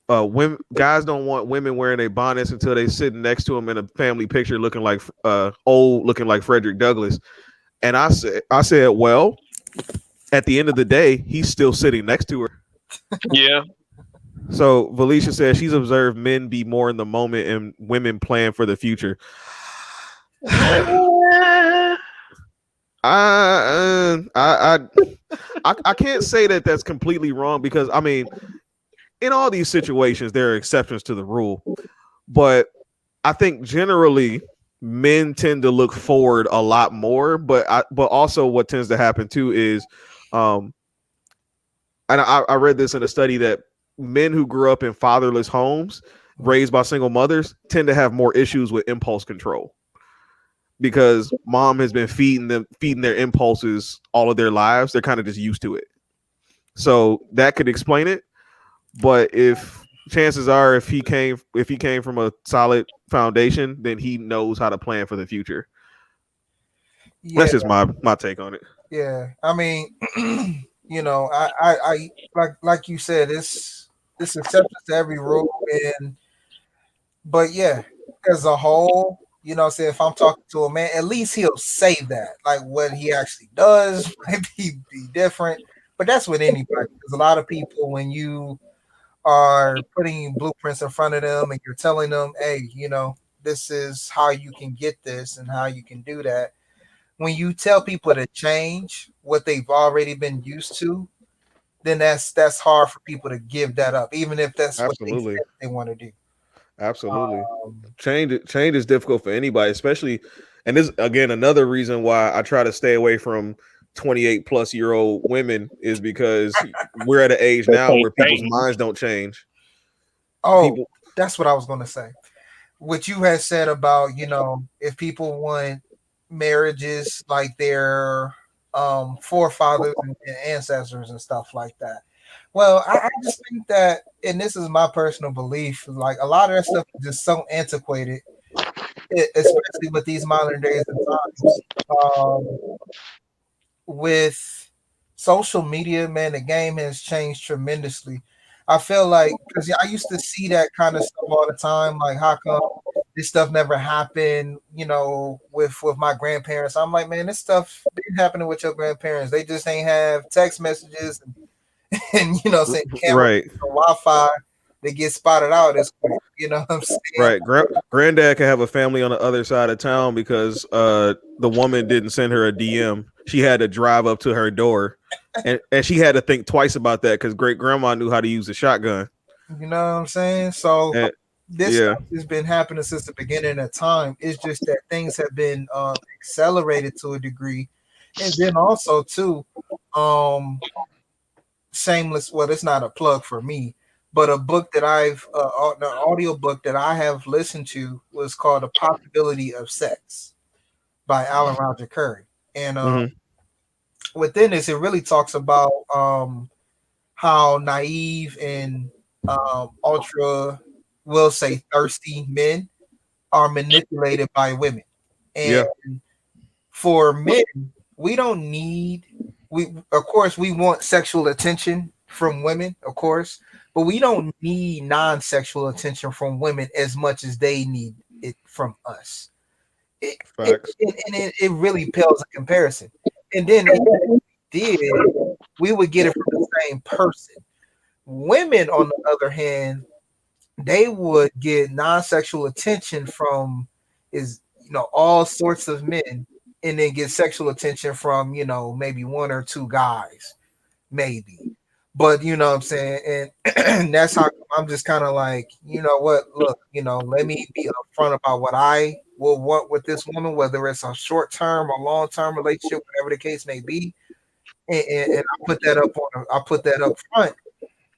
women guys don't want women wearing their bonnets until they sitting next to them in a family picture looking like old looking like Frederick Douglass. And I said, well, at the end of the day, he's still sitting next to her. Yeah. So Valicia says she's observed men be more in the moment and women plan for the future. I can't say that that's completely wrong because I mean, in all these situations, there are exceptions to the rule, but I think generally men tend to look forward a lot more. But also what tends to happen too is, um, and I read this in a study that men who grew up in fatherless homes raised by single mothers tend to have more issues with impulse control because mom has been feeding their impulses all of their lives. They're kind of just used to it. So that could explain it. But if chances are if he came from a solid foundation, then he knows how to plan for the future. yeah, That's just my take on it. yeah. I mean, I like you said, this acceptance to every rule, and but yeah, as a whole, say if I'm talking to a man, at least he'll say that. Like what he actually does might be different, but that's with anybody. Because a lot of people, when you are putting blueprints in front of them and you're telling them, hey, this is how you can get this and how you can do that. When you tell people to change what they've already been used to, then that's hard for people to give that up, even if that's what they Absolutely. said they want to do. Absolutely. Um, Change is difficult for anybody, especially and this again another reason why I try to stay away from 28-plus-year-old women is because we're at an age They now can't where people's change. minds don't change. oh, People that's what I was going to say. What you had said about, if people want marriages like their forefathers and ancestors and stuff like that. Well, I just think that, and this is my personal belief, like a lot of that stuff is just so antiquated, especially with these modern days and times. With social media, man, the game has changed tremendously. I feel like because I used to see that kind of stuff all the time, like how come this stuff never happened, with my grandparents. I'm like, man, this stuff been happening with your grandparents. They just ain't have text messages and saying cameras right. or Wi-Fi. They get spotted out as quick. You know what I'm saying? Right. Granddad could have a family on the other side of town because the woman didn't send her a DM. She had to drive up to her door. And she had to think twice about that because great grandma knew how to use a shotgun. You know what I'm saying? So And this yeah, stuff has been happening since the beginning of time. It's just that things have been accelerated to a degree, and then also too, um, shameless. Well, it's not a plug for me, but a book that an audio book that I have listened to was called "The Possibility of Sex" by Alan Roger Curry, and hmm within this, it really talks about how naive and ultra, will say, thirsty men are manipulated by women. And yeah, for men, we don't need we of course we want sexual attention from women, of course, but we don't need non-sexual attention from women as much as they need it from us. It, facts. it really pales in comparison. And then even if we did, we would get it from the same person. Women, on the other hand, they would get non-sexual attention from is all sorts of men, and then get sexual attention from maybe one or two guys, maybe. But you know what I'm saying, and that's how I'm just kind of like, what, look, let me be upfront about what I will want with this woman, whether it's a short term or long term relationship, whatever the case may be, and I put that up front.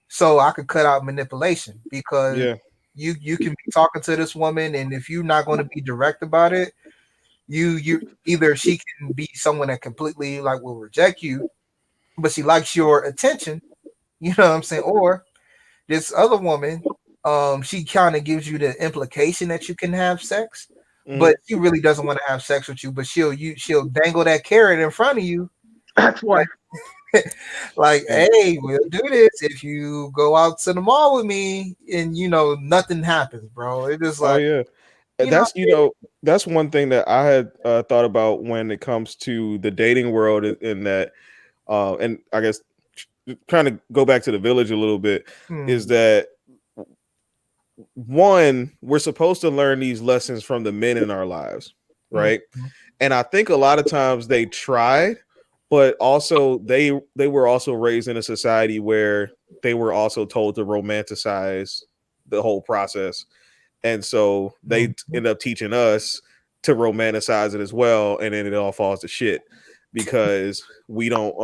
so I could cut out manipulation because Yeah. you can be talking to this woman, and if you're not going to be direct about it, you either she can be someone that completely like will reject you, but she likes your attention, you know what I'm saying, or this other woman, she kind of gives you the implication that you can have sex, Mhm. but she really doesn't want to have sex with you, but she'll dangle that carrot in front of you, That's why. like like, And hey, we'll do this if you go out to the mall with me, and nothing happens, bro. It's just oh like, yeah. you know, That's one thing that I had thought about when it comes to the dating world, in that, and I guess trying to go back to the village a little bit, is hmm, that one, we're supposed to learn these lessons from the men in our lives, hmm, right? And I think a lot of times they tried, but also they were also raised in a society where they were also told to romanticize the whole process, and so they hmm. end up teaching us to romanticize it as well, and then it all falls to shit because we don't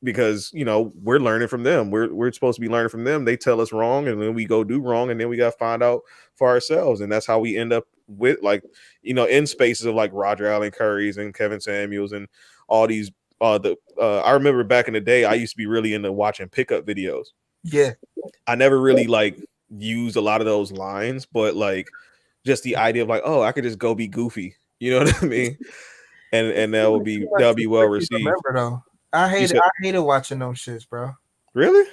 because we're learning from them. We're supposed to be learning from them. They tell us wrong, and then we go do wrong, and then we got to find out for ourselves, and that's how we end up with, like, in spaces of like Roger Allen Curry's and Kevin Samuels and all these. I remember back in the day, I used to be really into watching pickup videos. Yeah, I never really like used a lot of those lines, but like just the idea of like, oh, I could just go be goofy. You know what I mean? And too much that'll to be well quickly received. remember though. You said, I hated watching those shits, bro. really?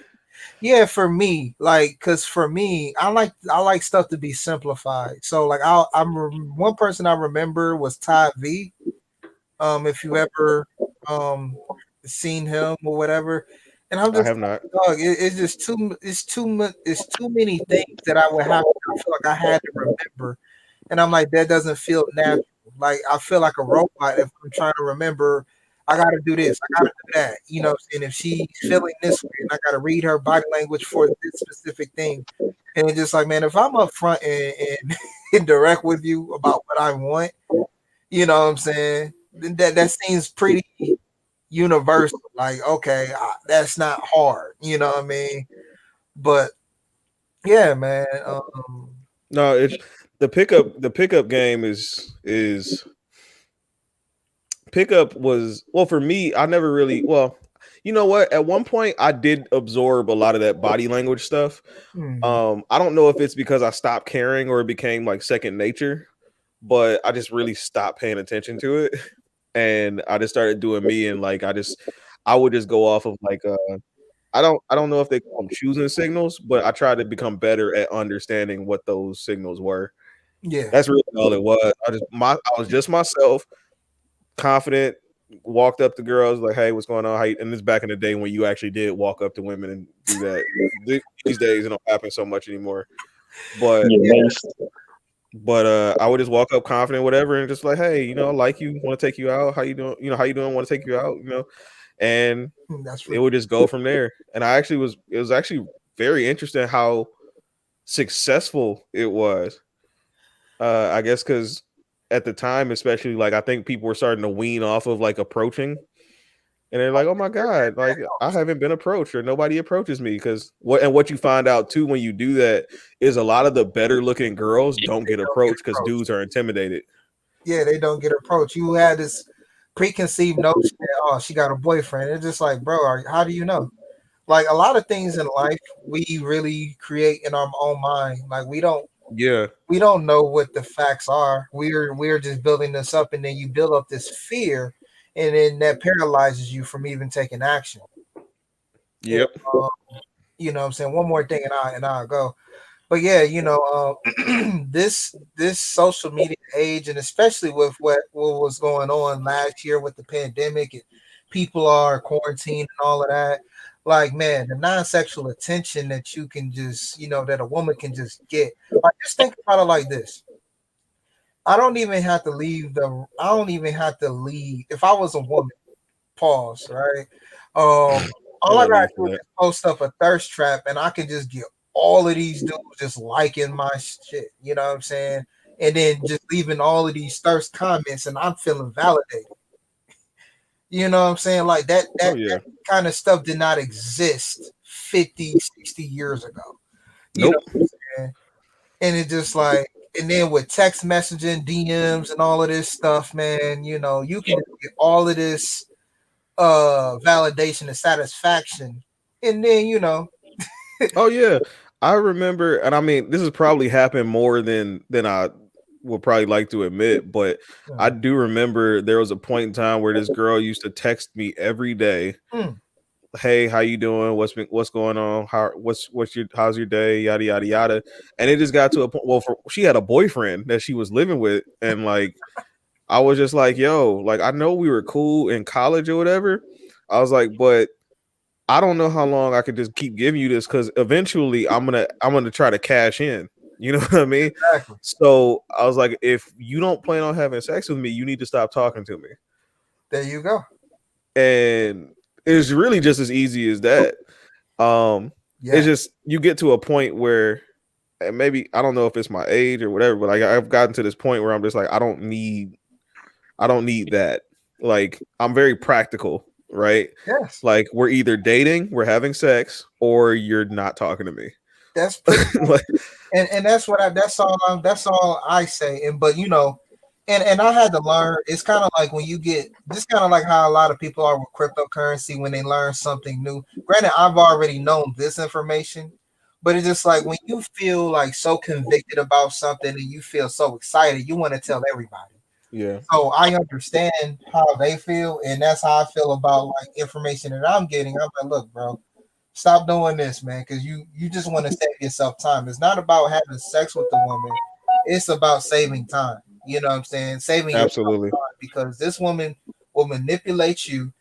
Yeah, for me, like, cause for me, I like stuff to be simplified. So like, one person I remember was Ty V. If you ever um seen him or whatever, and I'm I just have not. like, dog, it's just it's too many things that I would have. I feel like I had to remember, and I'm like, that doesn't feel natural. Like I feel like a robot if I'm trying to remember. I got to do this. I got to do that. You know what I'm saying? If she's feeling this way, and I got to read her body language for this specific thing, and it's just like, man, if I'm upfront and, and direct with you about what I want, you know what I'm saying? Then that seems pretty universal. Like, okay, that's not hard. You know what I mean? But yeah, man. No, it's the pickup game is pickup was, well, for me, I never really, well, you know what? At one point I did absorb a lot of that body language stuff. Hmm, I don't know if it's because I stopped caring or it became like second nature, but I just really stopped paying attention to it. And I just started doing me, and like I would just go off of like I don't know if they call them choosing signals, but I tried to become better at understanding what those signals were. yeah, That's really all it was. I was just myself, confident, walked up to girls like, "Hey, what's going on?" How you? And this back in the day when you actually did walk up to women and do that. These days it don't happen so much anymore. But Yeah, yeah, based. I would just walk up confident, whatever, and just like, "Hey, I like you, want to take you out. How you doing? How you doing? Want to take you out? And that's it really would just go from there. And it was actually very interesting how successful it was. I guess because at the time, especially, like, I think people were starting to wean off of like approaching, and they're like, "Oh my god, like I haven't been approached or nobody approaches me." Because what you find out too when you do that is a lot of the better looking girls don't they get don't get approached because approached. dudes are intimidated. Yeah, they don't get approached. You had this preconceived notion that, oh, she got a boyfriend. It's just like, bro, how do you know? Like a lot of things in life we really create in our own mind. Like Yeah. we don't know what the facts are. We're just building this up, and then you build up this fear, and then that paralyzes you from even taking action. And, Yep. uh, you know what I'm saying? One more thing, and I'll go. But yeah, this social media age, and especially with what was going on last year with the pandemic, and people are quarantined and all of that. Like, man, the non-sexual attention that you can just, that a woman can just get. Like, just think about it like this. I don't even have to leave. If I was a woman, pause, right? All No I gotta need for do is that. just post up a thirst trap, and I can just get all of these dudes just liking my shit. You know what I'm saying? And then just leaving all of these thirst comments, and I'm feeling validated. You know what I'm saying? Like that Oh that yeah. kind of stuff did not exist 50, 60 years ago. You know Nope. what I'm saying? And it just like, and then with text messaging, DMs, and all of this stuff, man, you can get all of this validation and satisfaction. And then, Oh yeah, I remember, and I mean, this has probably happened more than I would probably like to admit, but I mm, do remember there was a point in time where this girl used to text me every day. mm, Hey, how you doing? What's going on? What's your how's your day? Yada yada yada. And it just got to a point. Well, she had a boyfriend that she was living with, and like I was just like, yo, like I know we were cool in college or whatever. I was like, but I don't know how long I could just keep giving you this because eventually I'm gonna try to cash in. You know what I mean? exactly. So I was like, if you don't plan on having sex with me, you need to stop talking to me. There you go. And it's really just as easy as that. Um, it's Yeah. just you get to a point where and maybe I don't know if it's my age or whatever, but like I've gotten to this point where I'm just like I don't need that. Like I'm very practical, right? Yes. Like we're either dating, we're having sex, or you're not talking to me. That's pretty Like, and that's all I say. And but and I had to learn. It's kind of like when you get this kind of like how a lot of people are with cryptocurrency when they learn something new. Granted, I've already known this information, but it's just like when you feel like so convicted about something and you feel so excited, you want to tell everybody. yeah, So I understand how they feel, and that's how I feel about like information that I'm getting. I'm like, look, bro, stop doing this, man, because you just want to save yourself time. It's not about having sex with the woman. It's about saving time. You know what I'm saying? Saving your absolutely. time because this woman will manipulate you.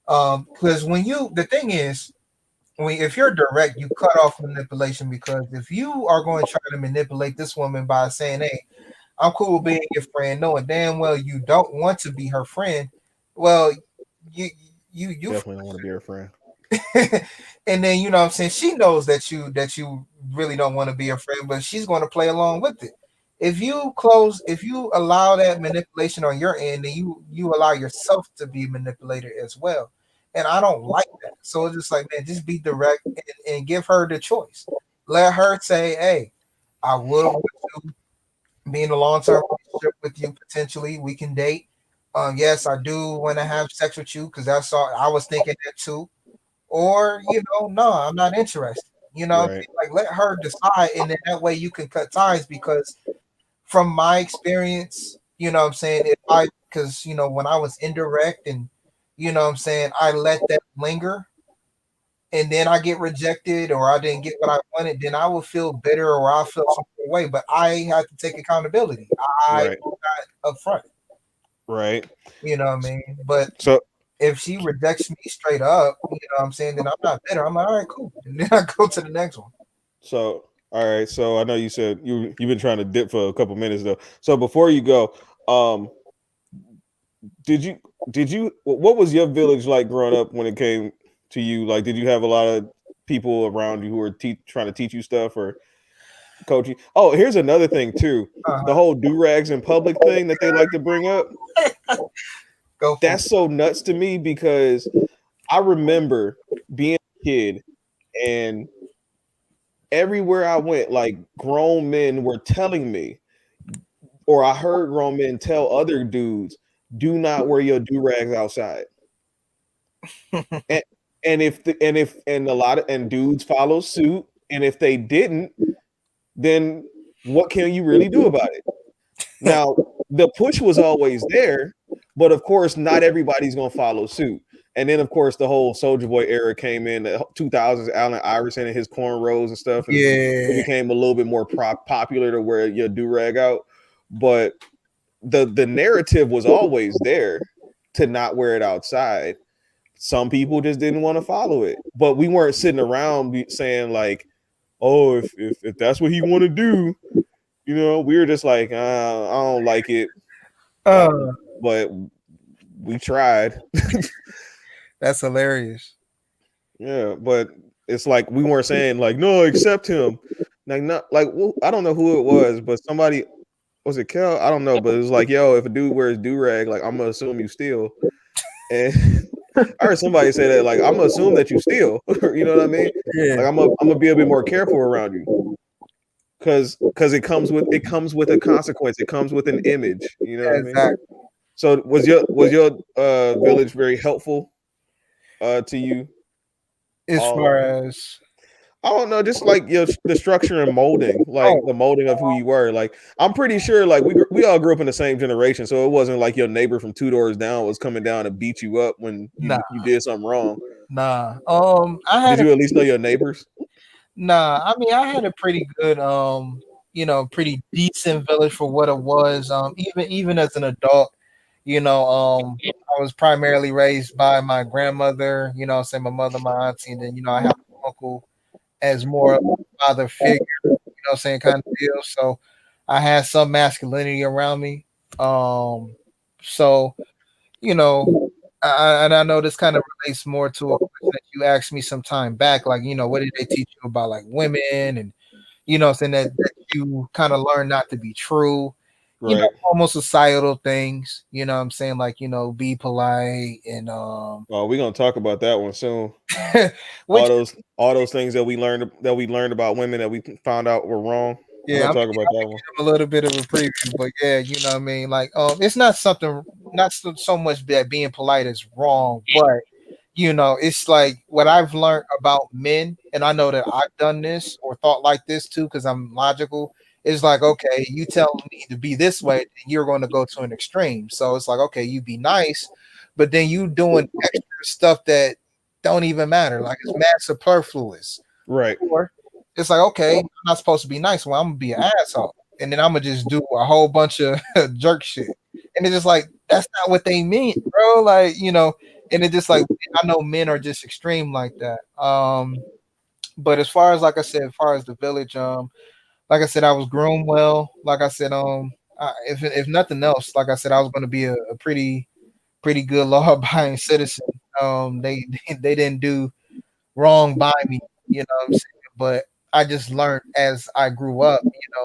Because the thing is, if you're direct, you cut off manipulation because if you are going to try to manipulate this woman by saying, "Hey, I'm cool with being your friend," knowing damn well you don't want to be her friend, well, you you Definitely don't want to be her friend. and then what I'm saying, she knows that you really don't want to be a friend, but she's going to play along with it. If you allow that manipulation on your end, then you allow yourself to be manipulated as well. And I don't like that. So it's just like, man, just be direct and give her the choice. Let her say, hey, I would want to be in a long-term relationship with you potentially. We can date. Yes, I do want to have sex with you because that's all I was thinking that too. Or no, I'm not interested. Right. Like let her decide, and then that way you can cut ties. Because from my experience, what I'm saying, if I because when I was indirect and what I'm saying, I let that linger, and then I get rejected or I didn't get what I wanted, then I will feel bitter or I'll feel some way. But I have to take accountability. I Right. not upfront. Right. You know what I mean? But So if she rejects me straight up, what I'm saying, then I'm not bitter. I'm like, all right, cool. And then I go to the next one. so all right. So I know you said you've been trying to dip for a couple minutes though. So before you go, um, did you what was your village like growing up when it came to you? Like, did you have a lot of people around you who were trying to teach you stuff or coach you? Oh, here's another thing too. The Uh-huh. whole do rags in public thing that they like to bring up. Go for That's so nuts to me because I remember being a kid and everywhere I went, like grown men were telling me, or I heard grown men tell other dudes, do not wear your do rags outside. it. And and a lot of and dudes follow suit. And if they didn't, then what can you really do about it? Now, the push was always there, but of course, not everybody's gonna follow suit. And then, of course, the whole Soldier Boy era came in the 2000s. Allen Iverson and his cornrows and stuff, and it Yeah. became a little bit more popular to wear your do rag out. But the narrative was always there to not wear it outside. Some people just didn't want to follow it, but we weren't sitting around saying like, "Oh, if that's what he want to do," we were just like, "I don't like it," uh, Uh, but we tried. that's hilarious. Yeah, but it's like we weren't saying like, "No, accept him." Like not like well, I don't know who it was, but somebody was it Kel? I don't know, but it was like, "Yo, if a dude wears do rag, like I'm gonna assume you steal." And I heard somebody say that, like, I'm gonna assume that you steal. You know what I mean? Yeah, Like, I'm gonna be a bit more careful around you because it comes with a consequence. It comes with an image. You know what I mean? exactly. So was your village very helpful to you? As All far as I don't know, just like the structure and molding, like oh the molding of who you were. Like I'm pretty sure, like we all grew up in the same generation, so it wasn't like your neighbor from two doors down was coming down to beat you up when nah you did something wrong. nah I Did had a you at least know your neighbors? nah I mean I had a pretty good pretty decent village for what it was. Even as an adult, I was primarily raised by my grandmother, say my mother, my auntie, and then I have an uncle as more of a father figure, saying, kind of deal. So I had some masculinity around me. So you know, and I know this kind of relates more to a question that you asked me some time back, like, what did they teach you about like women and saying that you kind of learn not to be true, Right. almost societal things, what I'm saying, like, be polite and Oh, we're gonna talk about that one soon. which All those things that we learned about women that we found out were wrong. We're yeah, gonna talk about that one. a little bit of a preview, but yeah, what I mean. Like, it's not something, not so much that being polite is wrong, but it's like what I've learned about men, and I know that I've done this or thought like this too, because I'm logical. It's like, okay, you tell me to be this way, and you're going to go to an extreme. So it's like, okay, you be nice, but then you doing extra stuff that don't even matter. Like it's mad superfluous. Right. Or it's like, okay, I'm not supposed to be nice. Well, I'm gonna be an asshole, and then I'm gonna just do a whole bunch of jerk shit. And it's just like that's not what they mean, bro. Like, and it's just like I know men are just extreme like that. But as far as like I said, as far as the village, like I said, I was groomed well. Like I said, if nothing else, like I said, I was gonna be a pretty good law abiding citizen. They didn't do wrong by me, what I'm saying? But I just learned as I grew up,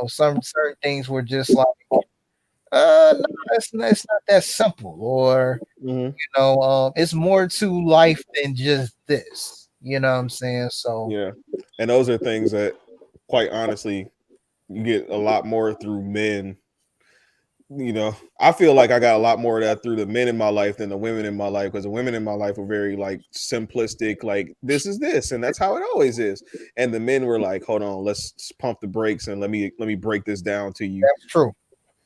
some certain things were just like, no, it's not that simple, or Hmm. it's more to life than just this. You know what I'm saying? So Yeah. And those are things that, quite honestly, you get a lot more through men. I feel like I got a lot more of that through the men in my life than the women in my life, because the women in my life were very like simplistic, like this is this and that's how it always is. And the men were like, hold on, let's pump the brakes and let me break this down to you. that's true. You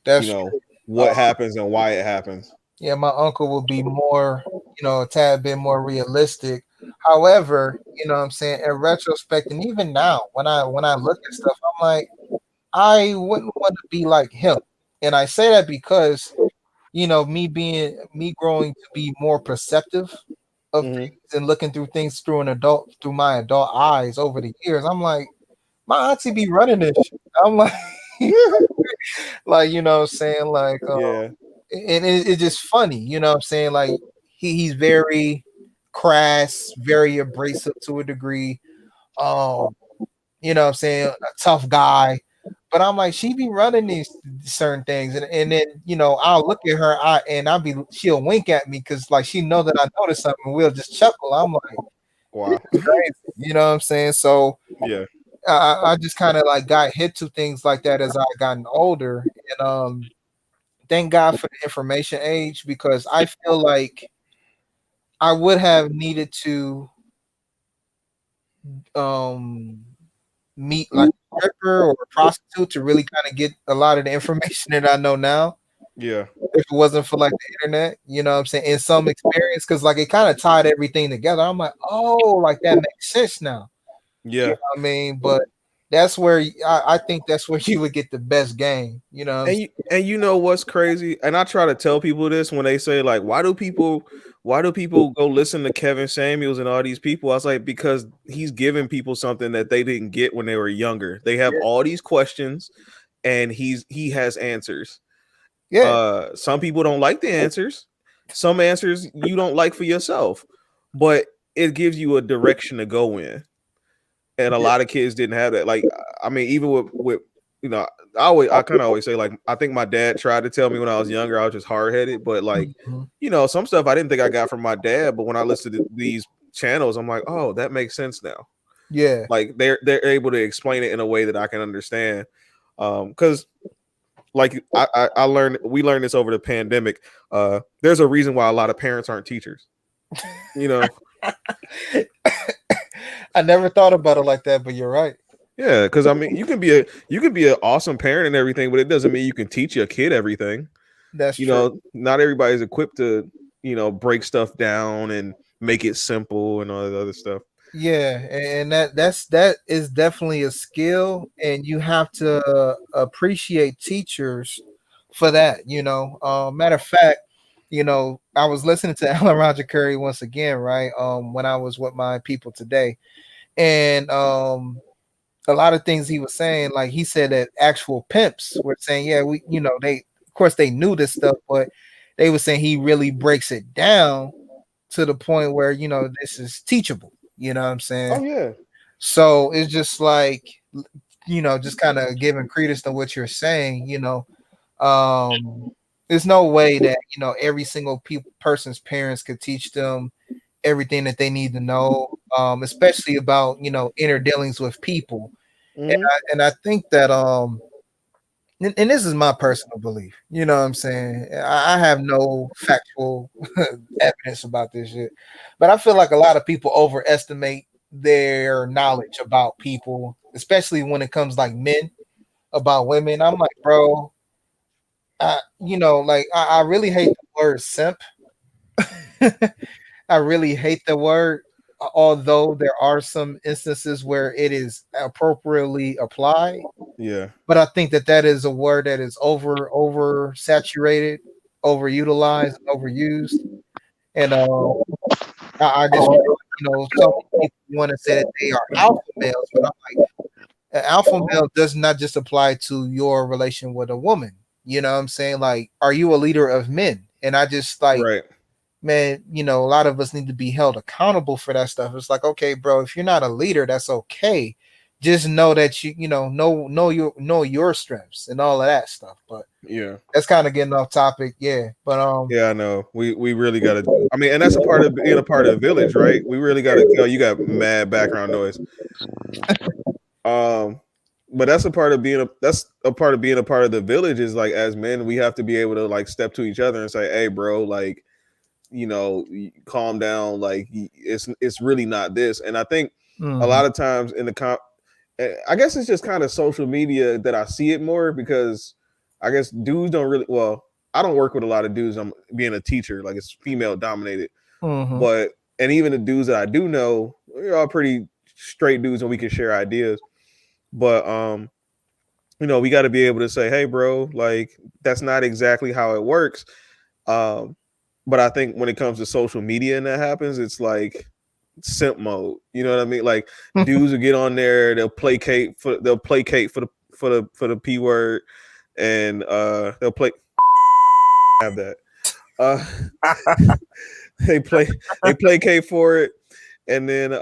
That's know true. Uh, what happens and why it happens. yeah, my uncle would be more, a tad bit more realistic. However, what I'm saying, in retrospect, and even now, when I look at stuff, I'm like, I wouldn't want to be like him. And I say that because, me growing to be more perceptive of Hmm. things and looking through things through my adult eyes over the years. I'm like, my auntie be running this shit. I'm like, like, what I'm saying, like, Yeah. and it's just funny, what I'm saying, like he's very crass, very abrasive to a degree. Um, what I'm saying, a tough guy. But I'm like, she be running these certain things, and then I'll look at her, and she'll wink at me because like she know that I noticed something. We'll just chuckle. I'm like, Wow. crazy, what I'm saying. So Yeah. I just kind of like got hit to things like that as I gotten older, and thank God for the information age because I feel like I would have needed to um meet like a stripper or a prostitute to really kind of get a lot of the information that I know now. Yeah. If it wasn't for like the internet, what I'm saying, in some experience, because like it kind of tied everything together. I'm like, oh, like that makes sense now. Yeah. I mean, but that's where I think that's where you would get the best game. And you know what's crazy? And I try to tell people this when they say like, why do people go listen to Kevin Samuels and all these people? I was like, because he's giving people something that they didn't get when they were younger. They have all these questions and he has answers. Yeah, Some people don't like the answers. Some answers you don't like for yourself, but it gives you a direction to go in. And a yeah, lot of kids didn't have that. Like, I mean, even with you know, I kind of always say like I think my dad tried to tell me when I was younger I was just hard headed, but like Mhm. some stuff I didn't think I got from my dad, but when I listen to these channels, I'm like, oh, that makes sense now. Yeah. Like they're able to explain it in a way that I can understand. Because like I learned we learned this over the pandemic. There's a reason why a lot of parents aren't teachers. You know, I never thought about it like that, but you're right. yeah, because I mean you can be an awesome parent and everything, but it doesn't mean you can teach your kid everything. That's true. Not everybody's equipped to break stuff down and make it simple and all that other stuff. Yeah, and that is definitely a skill, and you have to appreciate teachers for that. Matter of fact, I was listening to Alan Roger Curry once again, right? When I was with my people today, and a lot of things he was saying, like he said that actual pimps were saying, yeah, they, of course, they knew this stuff, but they were saying he really breaks it down to the point where this is teachable. You know what I'm saying? Oh yeah, So it's just like just kind of giving credence to what you're saying. Um, there's no way that every single person's parents could teach them everything that they need to know, especially about inner dealings with people. And hmm I think that and this is my personal belief. You know what I'm saying? I have no factual evidence about this shit, but I feel like a lot of people overestimate their knowledge about people, especially when it comes like men about women. I'm like, bro, I really hate the word simp. I really hate the word, although there are some instances where it is appropriately applied. yeah, But I think that that is a word that is over saturated, overutilized, overused, and I just feel like, some people want to say that they are alpha males, but I'm like, an alpha male does not just apply to your relation with a woman. You know what I'm saying? Like, are you a leader of men? And I just like, right, man, a lot of us need to be held accountable for that stuff. It's like, okay, bro, if you're not a leader, that's okay. Just know that know your strengths and all of that stuff. But yeah. that's kind of getting off topic, yeah. But Yeah, I know. We really got to. I mean, and that's a part of being a part of the village, right? We really got to. You got mad background noise. Um, but that's a part of being a part of the village. Is like as men, we have to be able to like step to each other and say, "Hey, bro, like calm down. Like it's really not this." And I think a mhm, lot of times in I guess it's just kind of social media that I see it more because I guess dudes don't really. Well, I don't work with a lot of dudes. I'm being a teacher, like it's female dominated. mhm. But and even the dudes that I do know, we're all pretty straight dudes, and we can share ideas. But we got to be able to say, "Hey, bro, like that's not exactly how it works." Um, but I think when it comes to social media and that happens, it's like simp mode. You know what I mean? Like dudes will get on there, they'll placate for the p word, and they'll play have that. Uh, they play they placate for it, and then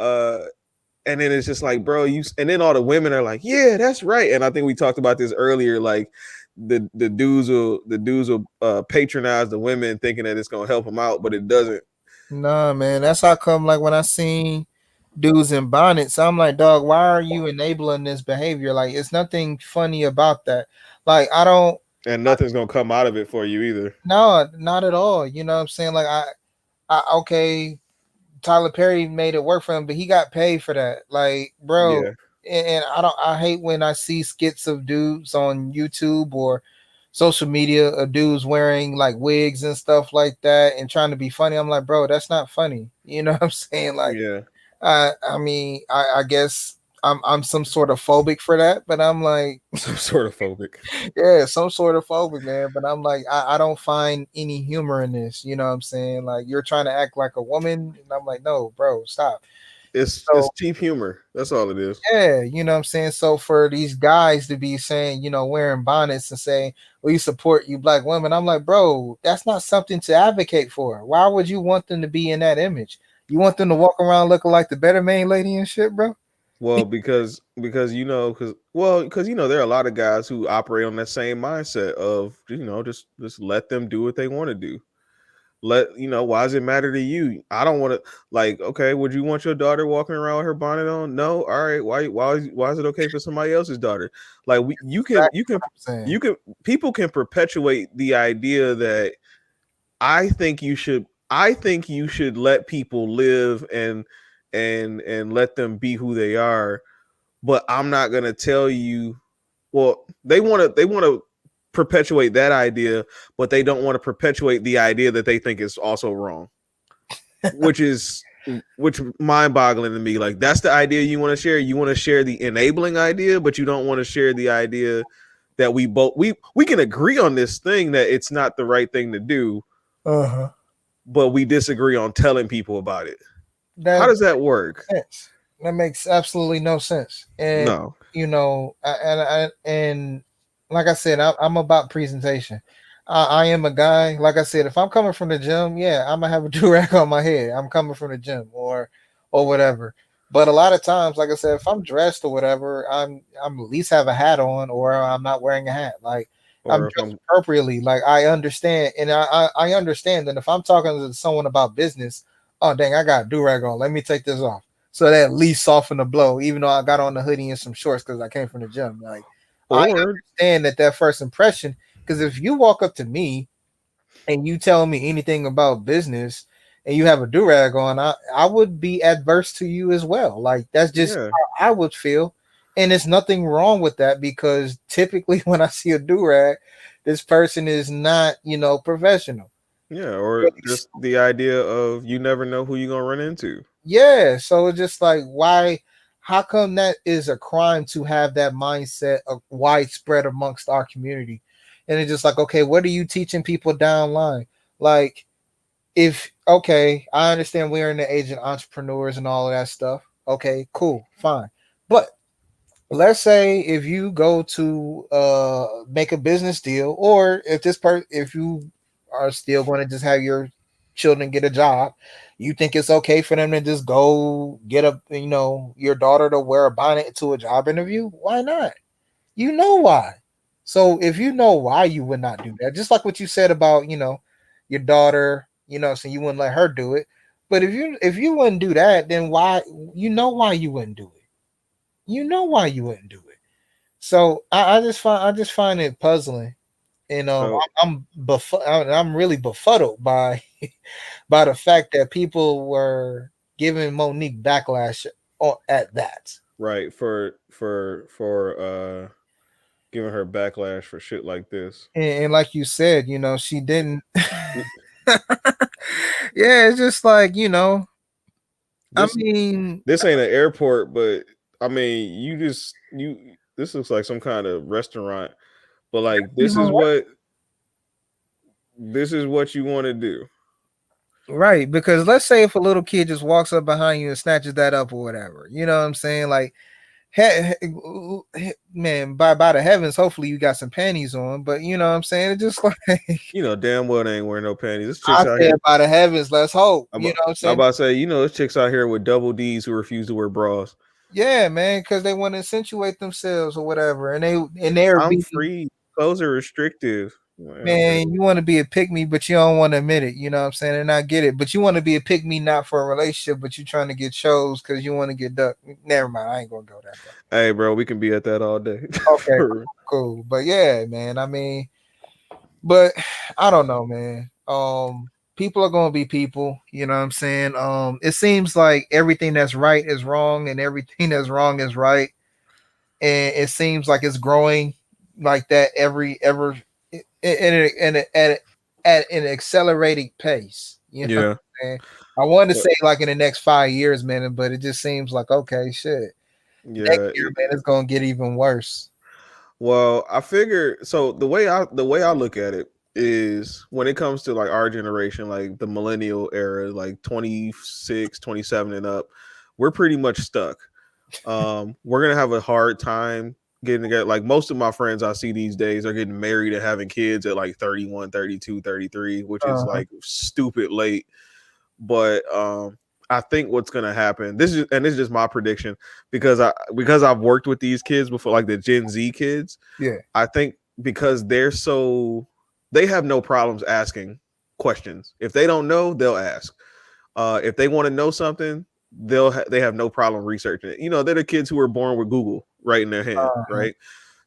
it's just like, bro, and then all the women are like, yeah, that's right. And I think we talked about this earlier, like the dudes will patronize the women thinking that it's gonna help them out, but it doesn't. Nah, man, that's how come. Like when I seen dudes in bonnets, I'm like, dog, why are you enabling this behavior? Like, it's nothing funny about that. Like, I don't. And nothing's gonna come out of it for you either. No, not at all. You know what I'm saying? Like, okay, Tyler Perry made it work for him, but he got paid for that. Like, bro, Yeah, and I hate when I see skits of dudes on YouTube or social media of dudes wearing like wigs and stuff like that and trying to be funny. I'm like, bro, that's not funny. You know what I'm saying? Like, yeah. I mean, I guess I'm some sort of phobic for that, but I'm like, Some sort of phobic. yeah, some sort of phobic, man. But I'm like, I don't find any humor in this. You know what I'm saying? Like, you're trying to act like a woman, and I'm like, no, bro, stop. It's So cheap humor. That's all it is. yeah, you know what I'm saying? So for these guys to be saying, wearing bonnets and saying, we support you black women, I'm like, bro, that's not something to advocate for. Why would you want them to be in that image? You want them to walk around looking like the better main lady and shit, bro? Well, because because there are a lot of guys who operate on that same mindset of just let them do what they want to do. Why does it matter to you? I don't want to, like, okay, would you want your daughter walking around with her bonnet on? No. All right. Why is it okay for somebody else's daughter? Like, you can Exactly what I'm saying. people can perpetuate the idea that I think you should let people live and let them be who they are, but I'm not going to tell you. Well, they want to perpetuate that idea, but they don't want to perpetuate the idea that they think is also wrong, which mind-boggling to me. Like, that's the idea you want to share. You want to share the enabling idea, but you don't want to share the idea that we can agree on this thing that it's not the right thing to do, Uh-huh. but we disagree on telling people about it. How That does that work? sense. That makes absolutely no sense. And No. and like I said, I'm about presentation. I am a guy. Like I said, if I'm coming from the gym, yeah, I'm gonna have a do rag on my head. I'm coming from the gym or whatever. But a lot of times, like I said, if I'm dressed or whatever, I'm at least have a hat on or I'm not wearing a hat. Like I'm Or if dressed I'm appropriately. Like I understand, and I understand that if I'm talking to someone about business, oh dang, I got a do rag on. Let me take this off so that at least soften the blow. Even though I got on the hoodie and some shorts because I came from the gym, like I or understand that first impression. Because if you walk up to me and you tell me anything about business and you have a do rag on, I would be adverse to you as well. Like that's just yeah, how I would feel. And there's nothing wrong with that because typically when I see a do rag, this person is not, professional. yeah, or just the idea of you never know who you're gonna run into. Yeah, so it's just like why how come that is a crime to have that mindset of widespread amongst our community? And it's just like, okay, what are you teaching people down line? Like if okay, I understand we're in the age of entrepreneurs and all of that stuff. Okay, cool, fine. But let's say if you go to make a business deal or if you are still going to just have your children get a job, you think it's okay for them to just go get your daughter to wear a bonnet to a job interview? Why not? You know why. So if you know why you would not do that, just like what you said about your daughter, so you wouldn't let her do it. But if you wouldn't do that, then why? Why you wouldn't do it. Why you wouldn't do it. So I just find it puzzling. So I'm really befuddled by by the fact that people were giving Monique backlash at that. right, for giving her backlash for shit like this. And like you said, she didn't. Yeah, it's just like I This mean, this ain't an airport, but I mean, you this looks like some kind of restaurant, but like even this is what you want to do. right, because let's say if a little kid just walks up behind you and snatches that up or whatever, you know what I'm saying? Like, man, by the heavens, hopefully you got some panties on, but you know what I'm saying? It's just like You know damn well they ain't wearing no panties. This I chicks out said, here. by the heavens, let's hope. I'm, You know what I'm I'm saying? about to say, this chicks out here with double D's who refuse to wear bras. Yeah, man, because they want to accentuate themselves or whatever, and they're I'm being free. Clothes are restrictive. Like, okay. man. You want to be a pick me, but you don't want to admit it. You know what I'm saying? And I get it, but you want to be a pick me not for a relationship, but you trying to get shows because you want to get ducked. Never mind, I ain't gonna go that far. Hey, bro, we can be at that all day. Okay, cool. But yeah, man. I mean, but I don't know, man. People are gonna be people. You know what I'm saying? It seems like everything that's right is wrong, and everything that's wrong is right, and it seems like it's growing like that every ever at an accelerating pace. You know what Yeah. I'm saying? I wanted to But say like in the next 5 years, man, but it just seems like okay, shit. Next yeah. year, man, it's gonna get even worse. Well, I figure so the way I look at it is when it comes to like our generation, like the millennial era, like 26, 27 and up, we're pretty much stuck. We're gonna have a hard time getting together. Like most of my friends I see these days are getting married and having kids at like 31, 32, 33, which is Uh-huh. like stupid late. But I think what's gonna happen. This is just my prediction because I've worked with these kids before, like the Gen Z kids. Yeah. I think because they have no problems asking questions. If they don't know, they'll ask. If they want to know something, they have no problem researching it. They're the kids who were born with Google right in their hand, Uh-huh. right?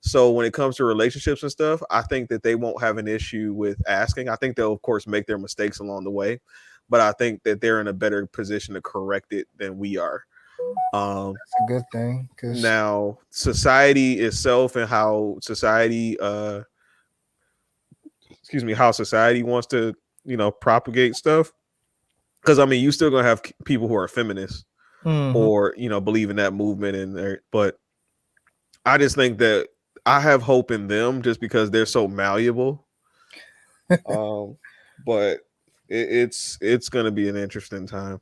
So when it comes to relationships and stuff, I think that they won't have an issue with asking. I think they'll of course make their mistakes along the way, but I think that they're in a better position to correct it than we are. Um, It's a good thing because Now, society itself and how society, how society wants to, propagate stuff. Because I mean, you still gonna have people who are feminists hmm or believe in that movement in there, but I just think that I have hope in them just because they're so malleable. Um, but it's gonna be an interesting time.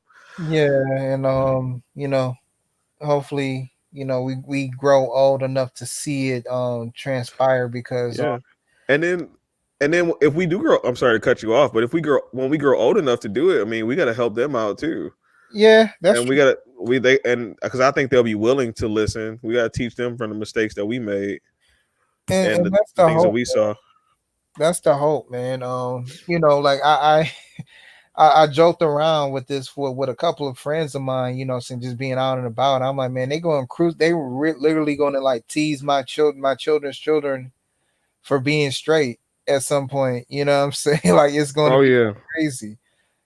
yeah, and hopefully, we grow old enough to see it transpire because Yeah, and then if we do grow, I'm sorry to cut you off, but if we grow when we grow old enough to do it, I mean, we got to help them out too, yeah, that's and we true. got to we they and because I think they'll be willing to listen. We got to teach them from the mistakes that we made and And the that's the things that hope. we saw. That's the hope, man. Like I joked around with this with a couple of friends of mine, since just being out and about. I'm like, man, they going cruise. They were literally going to like tease my children's children for being straight at some point. You know what I'm saying? Like it's going to Oh be yeah, crazy.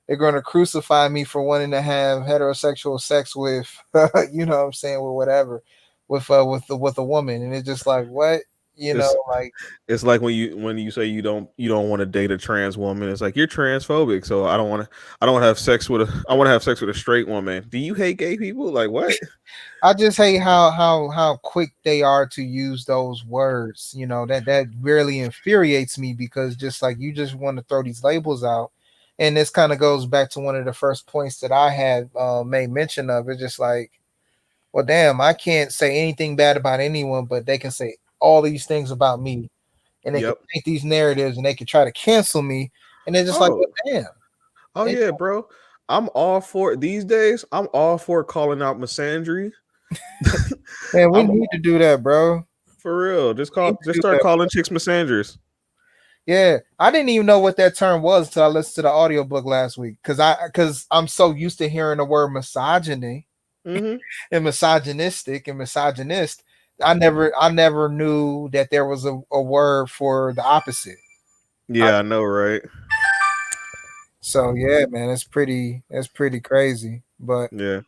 They're going to crucify me for wanting to have heterosexual sex with, what I'm saying, with whatever, with a woman, and it's just like what, it's like it's like when you say you don't want to date a trans woman. It's like you're transphobic, so I don't want to have sex with a I want to have sex with a straight woman. Do you hate gay people? Like what? I just hate how quick they are to use those words. That really infuriates me because just like you just want to throw these labels out, and this kind of goes back to one of the first points that I had made mention of. It's just like, well, damn, I can't say anything bad about anyone, but they can say all these things about me, and they can Yep. paint these narratives, and they can try to cancel me, and they're just like, Oh, well, damn, oh it, yeah, bro. I'm all for these days. I'm all for calling out misandry. man, we I'm need to do that, bro. for real. Just We need call. to Just do start that. calling chicks misandries. Yeah, I didn't even know what that term was until I listened to the audiobook last week because I'm so used to hearing the word misogyny Hmm. and misogynistic and misogynist. I never knew that there was a word for the opposite. I, Yeah, I know, right? so yeah, man, it's pretty crazy. But Yeah.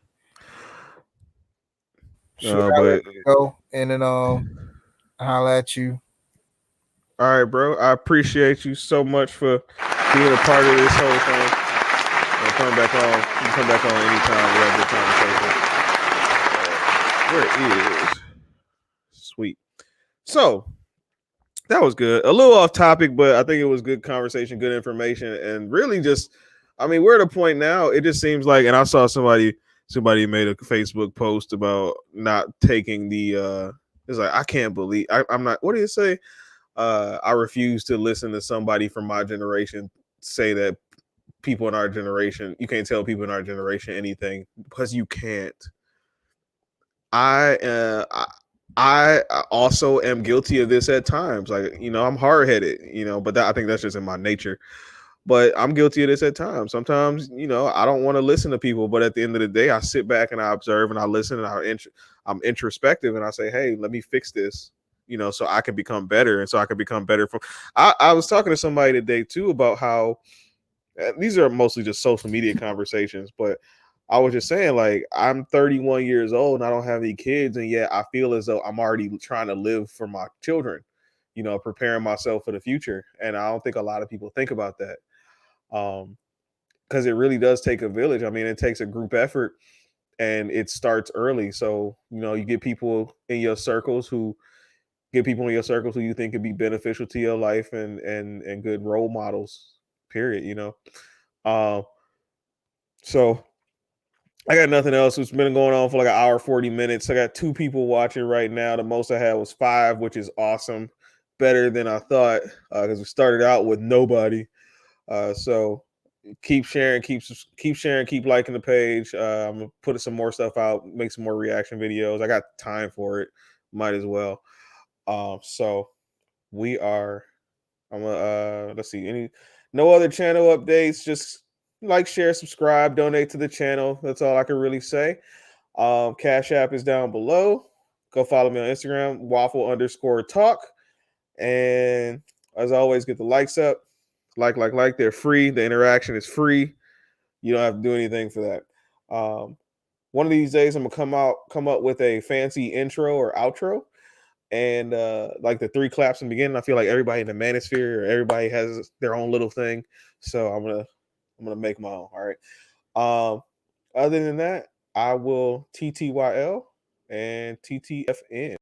shoot, I'll let But you go and then holla at you. all right, bro. I appreciate you so much for being a part of this whole thing. Come back on. You can come back on anytime. We have a good conversation. Where is sweet? So that was good. A little off topic, but I think it was good conversation, good information, and really just, I mean, we're at a point now. It just seems like, and I saw somebody made a Facebook post about not taking the. It's like I can't believe I'm not. What do you say? I refuse to listen to somebody from my generation say that people in our generation, you can't tell people in our generation anything because you can't. I uh, I also am guilty of this at times. Like I'm hard headed. But I think that's just in my nature. But I'm guilty of this at times. Sometimes I don't want to listen to people, but at the end of the day, I sit back and I observe and I listen and I'm introspective and I say, hey, let me fix this. So I can become better and so I can become better from. I was talking to somebody today too about how these are mostly just social media conversations, but I was just saying, like, I'm 31 years old and I don't have any kids, and yet I feel as though I'm already trying to live for my children, preparing myself for the future. And I don't think a lot of people think about that. Because it really does take a village. I mean, it takes a group effort and it starts early. So, you get people in your circles who you think could be beneficial to your life and good role models, period. Um, so I got nothing else. It's been going on for like an hour, 40 minutes. I got 2 people watching right now. The most I had was 5, which is awesome. Better than I thought because we started out with nobody. So, keep sharing, keep sharing, keep liking the page. I'm gonna put some more stuff out, make some more reaction videos. I got time for it, might as well. So we are. I'm gonna let's see, no other channel updates. Just like, share, subscribe, donate to the channel. That's all I can really say. Cash App is down below. Go follow me on Instagram, waffle_talk. And as always, get the likes up. Like. They're free. The interaction is free. You don't have to do anything for that. One of these days, I'm gonna come up with a fancy intro or outro, and like the 3 claps in the beginning. I feel like everybody in the manosphere or everybody has their own little thing. So I'm gonna make my own. All right. Other than that, I will TTYL and TTFN.